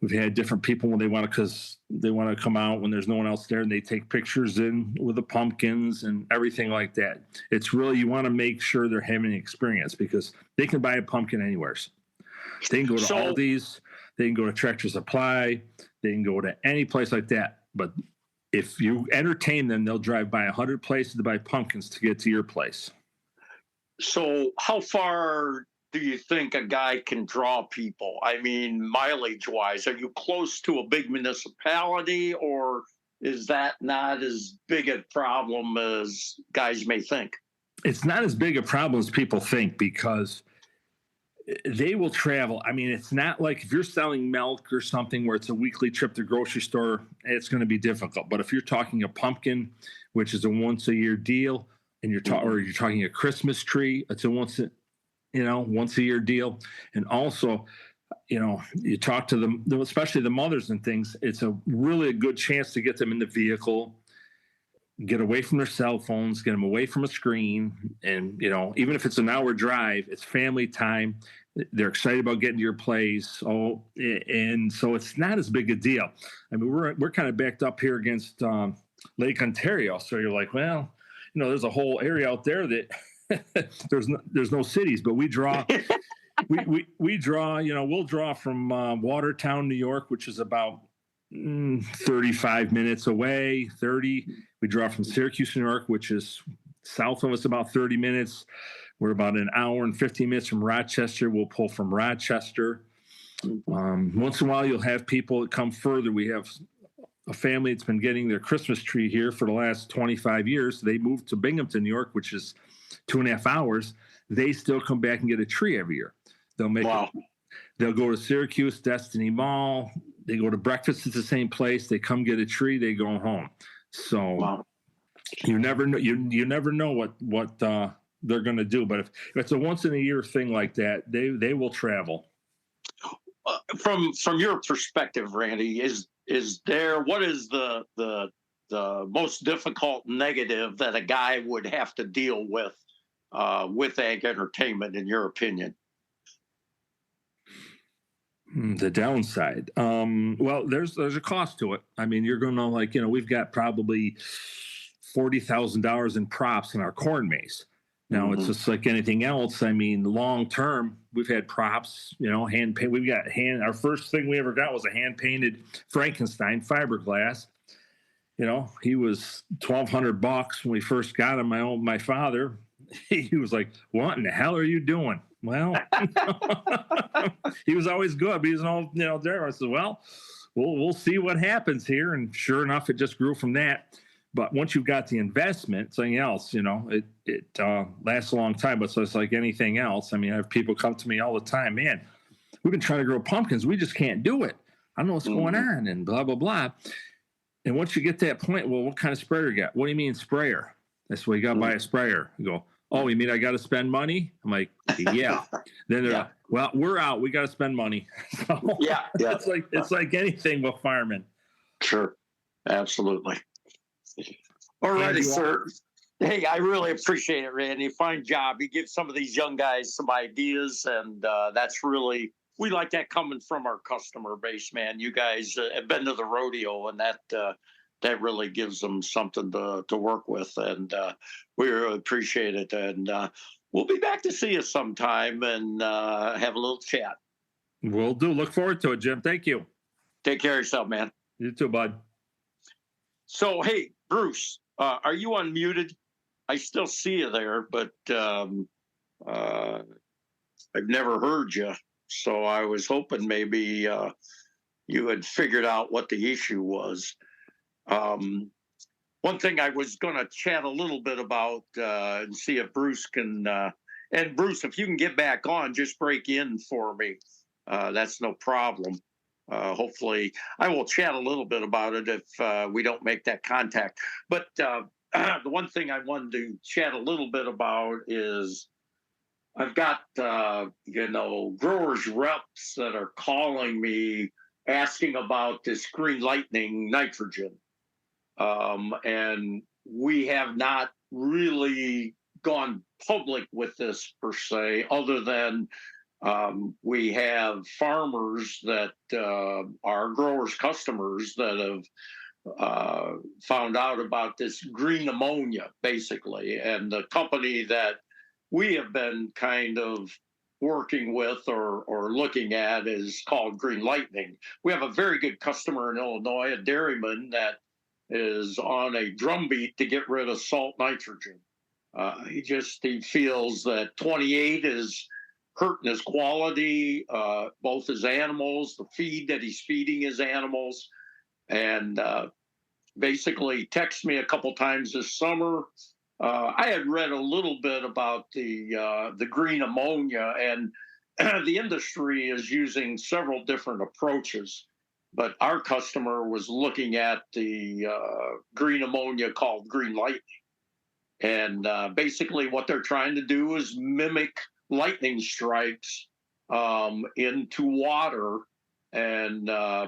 we've had different people when they want to come out when there's no one else there, and they take pictures in with the pumpkins and everything like that. It's really, you want to make sure they're having an experience because they can buy a pumpkin anywhere. They can go to Aldi's, they can go to Tractor Supply, they can go to any place like that. But if you entertain them, they'll drive by 100 places to buy pumpkins to get to your place. So how far do you think a guy can draw people? I mean, mileage wise, are you close to a big municipality, or is that not as big a problem as guys may think? It's not as big a problem as people think because they will travel. I mean, it's not like if you're selling milk or something where it's a weekly trip to the grocery store, it's going to be difficult. But if you're talking a pumpkin, which is a once a year deal, and you're talking a Christmas tree, it's a once a year deal. And also, you talk to them, especially the mothers and things, it's a really a good chance to get them in the vehicle, get away from their cell phones, get them away from a screen. And, even if it's an hour drive, it's family time. They're excited about getting to your place. And so it's not as big a deal. I mean, we're kind of backed up here against Lake Ontario. So you're like, well, there's a whole area out there that there's no cities, but we draw, we'll draw from Watertown, New York, which is about 35 minutes away, 30. We draw from Syracuse, New York, which is south of us about 30 minutes. We're about an hour and 15 minutes from Rochester. We'll pull from Rochester. Once in a while, you'll have people that come further. We have a family that's been getting their Christmas tree here for the last 25 years. They moved to Binghamton, New York, which is 2.5 hours. They still come back and get a tree every year. They'll go to Syracuse, Destiny Mall. They go to breakfast at the same place. They come get a tree. They go home. So you never know. You never know what they're going to do. But if it's a once in a year thing like that, they will travel. From your perspective, Randy, what is the most difficult negative that a guy would have to deal with Ag Entertainment, in your opinion? The downside. Well, there's a cost to it. I mean, you're going to we've got probably $40,000 in props in our corn maze. Now it's just like anything else. I mean, long term, we've had props, hand paint. We've got our first thing we ever got was a hand painted Frankenstein fiberglass. He was $1,200 when we first got him. My father, he was like, "What in the hell are you doing?" Well, he was always good, but he's all, there. I said, well, we'll see what happens here. And sure enough, it just grew from that. But once you've got the investment, something else, it lasts a long time. But so it's like anything else. I mean, I have people come to me all the time, man, we've been trying to grow pumpkins. We just can't do it. I don't know what's going on and blah, blah, blah. And once you get to that point, well, what kind of sprayer you got? What do you mean sprayer? That's why you got to buy a sprayer. You go, oh, you mean I got to spend money? I'm like, yeah. Then they're like, well, we're out. We got to spend money. So it's like anything with firemen. Sure. Absolutely. All righty, sir. Hey, I really appreciate it, Randy. Fine job. You give some of these young guys some ideas, and that's really we like that coming from our customer base, man. You guys have been to the rodeo, and that really gives them something to work with, and we really appreciate it. And we'll be back to see you sometime and have a little chat. Will do. Look forward to it, Jim. Thank you. Take care of yourself, man. You too, bud. So, hey, Bruce, are you unmuted? I still see you there, but I've never heard you. So I was hoping maybe you had figured out what the issue was. One thing I was going to chat a little bit about and see if Bruce can, and Bruce, if you can get back on, just break in for me. That's no problem. Hopefully, I will chat a little bit about it if we don't make that contact. But the one thing I wanted to chat a little bit about is I've got, growers reps that are calling me asking about this Green Lightning nitrogen. And we have not really gone public with this per se, other than we have farmers that are growers' customers that have found out about this green ammonia, basically. And the company that we have been kind of working with or looking at is called Green Lightning. We have a very good customer in Illinois, a dairyman that is on a drumbeat to get rid of salt nitrogen. He feels that 28 is hurting his quality, both his animals, the feed that he's feeding his animals, and basically texted me a couple times this summer. I had read a little bit about the green ammonia, and the industry is using several different approaches. But our customer was looking at the green ammonia called Green Lightning. And basically what they're trying to do is mimic lightning strikes into water and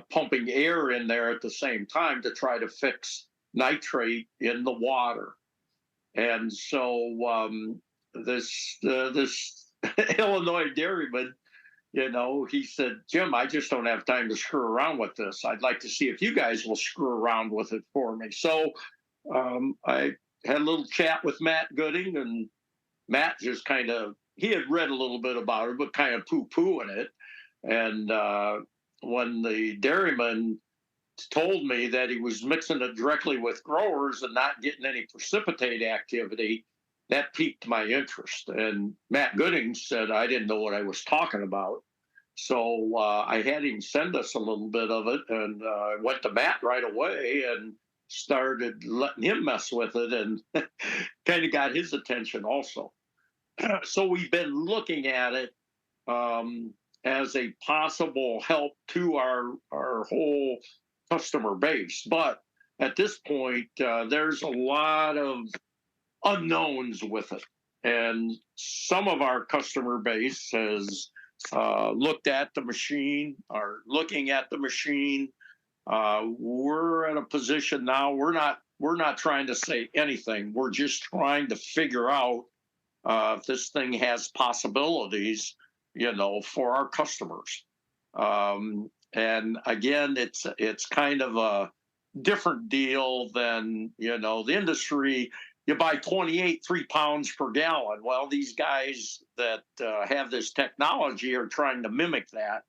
pumping air in there at the same time to try to fix nitrate in the water. And so this Illinois dairyman, he said, Jim, I just don't have time to screw around with this. I'd like to see if you guys will screw around with it for me. So I had a little chat with Matt Gooding, and Matt just he had read a little bit about it, but kind of poo-pooing it. And when the dairyman told me that he was mixing it directly with growers and not getting any precipitate activity, that piqued my interest. And Matt Gooding said I didn't know what I was talking about. So I had him send us a little bit of it, and I went to Matt right away and started letting him mess with it, and kind of got his attention also. So we've been looking at it as a possible help to our whole customer base. But at this point, there's a lot of unknowns with it. And some of our customer base has looked at the machine, are looking at the machine. We're in a position now, we're not trying to say anything. We're just trying to figure out if this thing has possibilities, for our customers. And again, it's kind of a different deal than, the industry. You buy 28 3 pounds per gallon. Well, these guys that have this technology are trying to mimic that.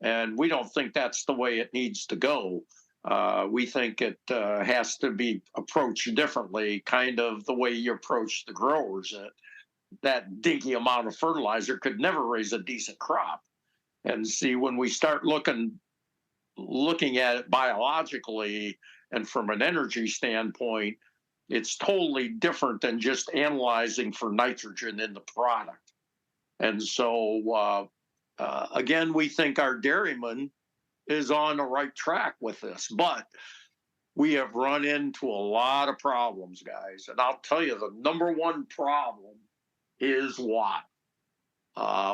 And we don't think that's the way it needs to go. We think it has to be approached differently, kind of the way you approach the growers. That dinky amount of fertilizer could never raise a decent crop. And see, when we start looking at it biologically and from an energy standpoint, it's totally different than just analyzing for nitrogen in the product. And so, again, we think our dairyman is on the right track with this, but we have run into a lot of problems, guys. And I'll tell you, the number one problem is water.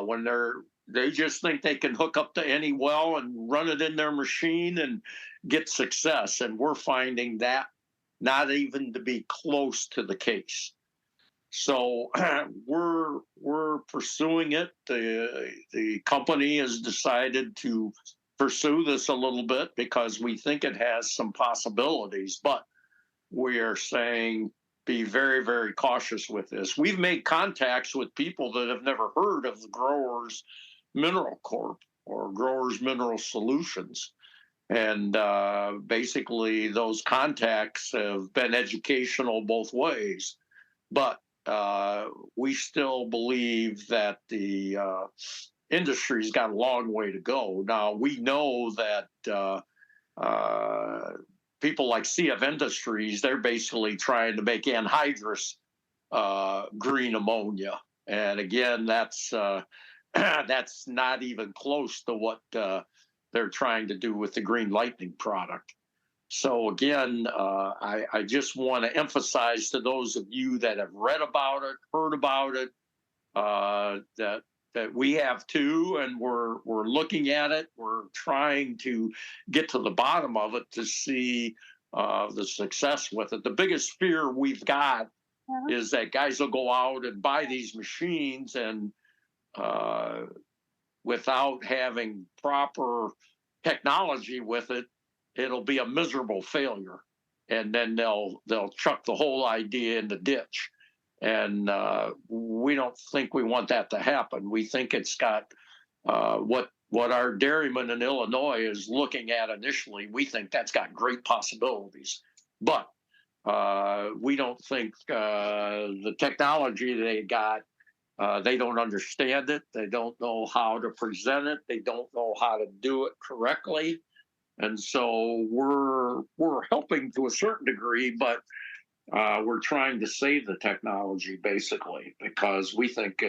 When they just think they can hook up to any well and run it in their machine and get success. And we're finding that not even to be close to the case. So we're pursuing it. The company has decided to pursue this a little bit because we think it has some possibilities, but we are saying be very, very cautious with this. We've made contacts with people that have never heard of the Growers Mineral Corp or Growers Mineral Solutions. And basically, those contacts have been educational both ways. But we still believe that the industry's got a long way to go. Now, we know that people like CF Industries, they're basically trying to make anhydrous green ammonia. And again, that's not even close to what they're trying to do with the Green Lightning product. So again, I just want to emphasize to those of you that have read about it, heard about it, that we have too, and we're looking at it. We're trying to get to the bottom of it to see the success with it. The biggest fear we've got is that guys will go out and buy these machines and without having proper technology with it, it'll be a miserable failure, and then they'll chuck the whole idea in the ditch. And we don't think we want that to happen. We think it's got what our dairyman in Illinois is looking at initially. We think that's got great possibilities, but we don't think the technology they got. They don't understand it. They don't know how to present it. They don't know how to do it correctly. And so we're helping to a certain degree, but we're trying to save the technology basically because we think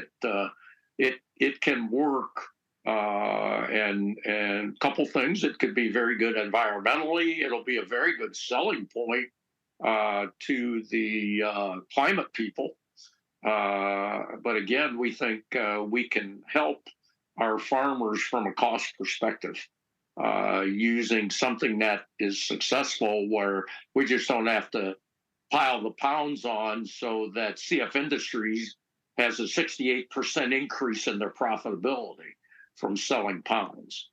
it can work. And a couple things, it could be very good environmentally. It'll be a very good selling point to the climate people. But again, we think we can help our farmers from a cost perspective using something that is successful where we just don't have to pile the pounds on, so that CF Industries has a 68% increase in their profitability from selling pounds.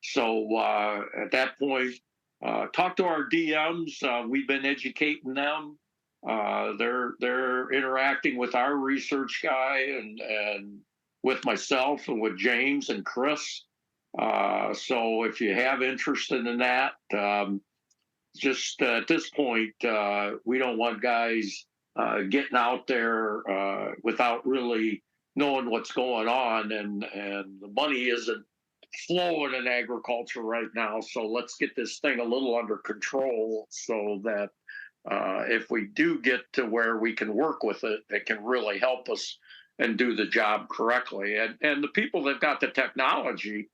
So at that point, talk to our DMs. We've been educating them. They're interacting with our research guy and with myself and with James and Chris. So if you have interest in that, just at this point, we don't want guys getting out there without really knowing what's going on, and the money isn't flowing in agriculture right now. So let's get this thing a little under control so that if we do get to where we can work with it, it can really help us and do the job correctly. And the people that got the technology,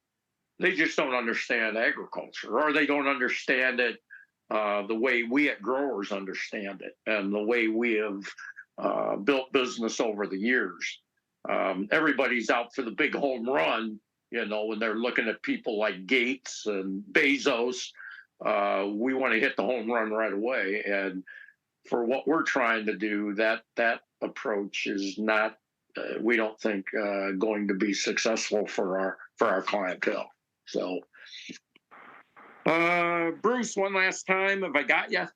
they just don't understand agriculture, or they don't understand it the way we at Growers understand it and the way we have built business over the years. Everybody's out for the big home run, when they're looking at people like Gates and Bezos. We want to hit the home run right away. And for what we're trying to do, that approach is not, we don't think, going to be successful for our clientele. So, Bruce, one last time, have I got you?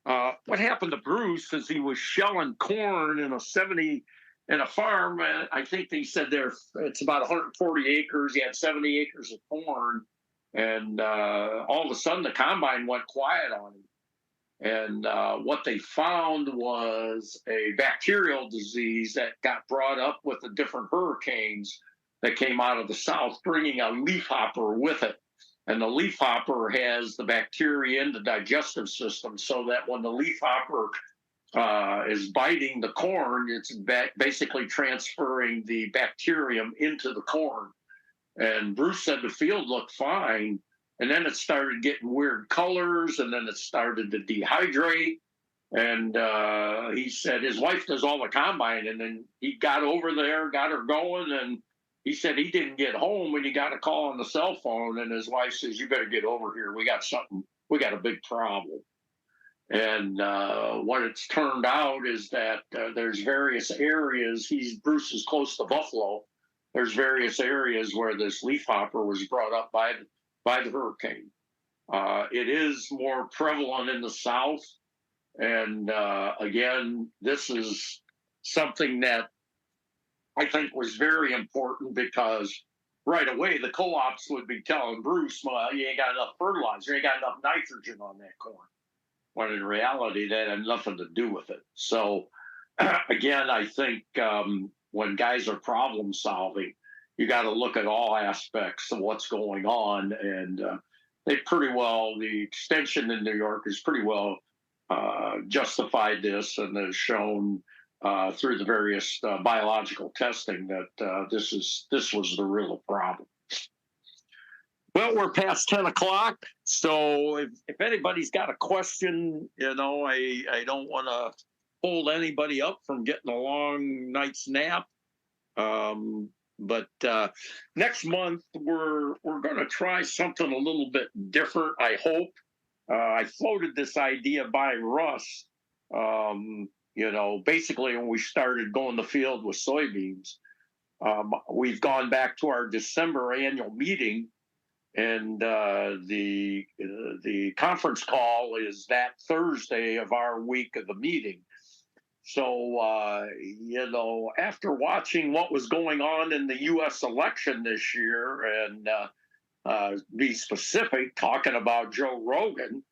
What happened to Bruce is he was shelling corn in a farm. I think they said it's about 140 acres. He had 70 acres of corn. And all of a sudden, the combine went quiet on him. And what they found was a bacterial disease that got brought up with the different hurricanes that came out of the south, bringing a leafhopper with it. And the leafhopper has the bacteria in the digestive system, so that when the leafhopper is biting the corn, it's basically transferring the bacterium into the corn. And Bruce said the field looked fine, and then it started getting weird colors, and then it started to dehydrate. And he said his wife does all the combine, and then he got over there, got her going, and he said he didn't get home, and he got a call on the cell phone, and his wife says, "You better get over here. We got a big problem." And what it's turned out is that there's various areas. Bruce is close to Buffalo. There's various areas where this leafhopper was brought up by the hurricane. It is more prevalent in the south, and again, this is something that I think was very important because right away the co-ops would be telling Bruce, "Well, you ain't got enough fertilizer, you ain't got enough nitrogen on that corn." When in reality, that had nothing to do with it. So, again, I think when guys are problem solving, you got to look at all aspects of what's going on. And the extension in New York has pretty well justified this and has shown through the various biological testing that this was the real problem. Well, we're past 10 o'clock, so if anybody's got a question, I don't want to hold anybody up from getting a long night's nap. But next month we're going to try something a little bit different, I hope. I floated this idea by Russ, basically when we started going to the field with soybeans. We've gone back to our December annual meeting. And the conference call is that Thursday of our week of the meeting. So, after watching what was going on in the U.S. election this year and be specific, talking about Joe Rogan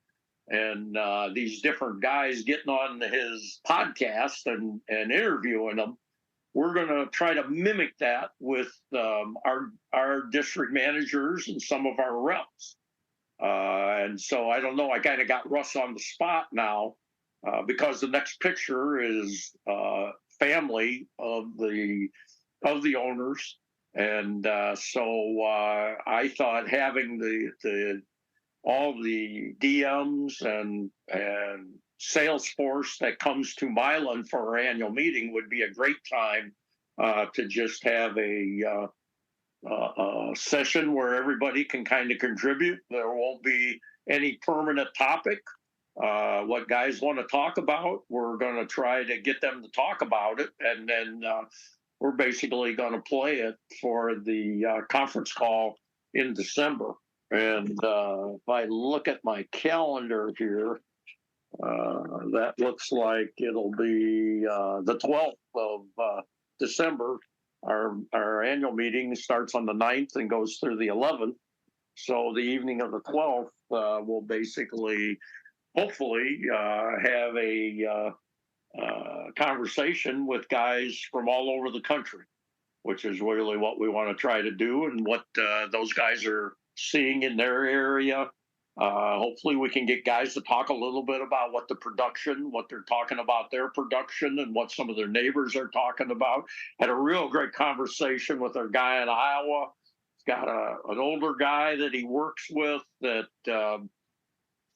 and these different guys getting on his podcast and interviewing them, we're going to try to mimic that with our district managers and some of our reps. And so I don't know. I kind of got Russ on the spot now because the next picture is family of the owners, and so I thought having all the DMs and sales force that comes to Milan for our annual meeting would be a great time to just have a session where everybody can kind of contribute. There won't be any permanent topic. What guys want to talk about, we're going to try to get them to talk about it, and then we're basically going to play it for the conference call in December. And if I look at my calendar here, that looks like it'll be the 12th of December. Our annual meeting starts on the 9th and goes through the 11th. So the evening of the 12th, we'll basically, hopefully, have a conversation with guys from all over the country, which is really what we want to try to do and what those guys are seeing in their area. Hopefully we can get guys to talk a little bit about what they're talking about their production and what some of their neighbors are talking about. Had a real great conversation with our guy in Iowa. He's got an older guy that he works with that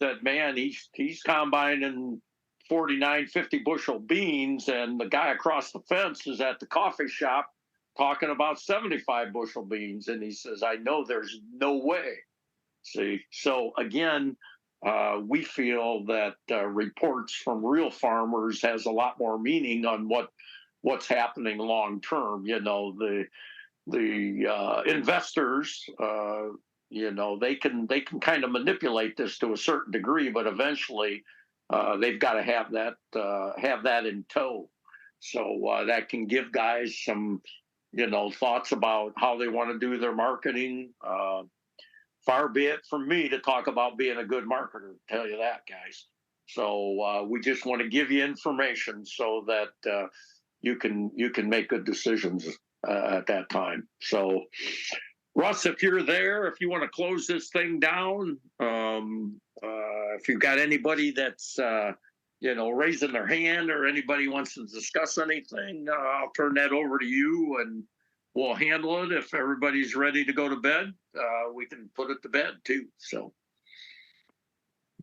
said, man, he's combining 49, 50 bushel beans, and the guy across the fence is at the coffee shop talking about 75 bushel beans. And he says, I know there's no way. See, so again, we feel that reports from real farmers has a lot more meaning on what's happening long term. The investors, they can kind of manipulate this to a certain degree, but eventually they've got to have that in tow. So that can give guys some thoughts about how they want to do their marketing. Far be it from me to talk about being a good marketer, tell you that, guys. So we just want to give you information so that you can make good decisions at that time. So, Russ, if you're there, if you want to close this thing down, if you've got anybody that's raising their hand or anybody wants to discuss anything, I'll turn that over to you and we'll handle it. If everybody's ready to go to bed, we can put it to bed too. So.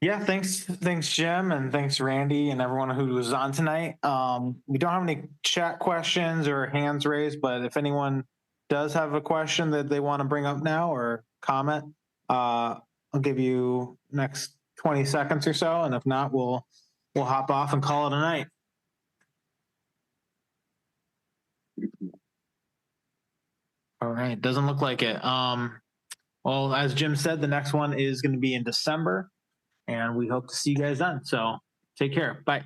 Yeah, thanks, Jim, and thanks, Randy, and everyone who was on tonight. We don't have any chat questions or hands raised, but if anyone does have a question that they want to bring up now or comment, I'll give you next 20 seconds or so, and if not, we'll we'll hop off and call it a night. All right, doesn't look like it. Well, as Jim said, the next one is going to be in December, and we hope to see you guys then. So take care. Bye.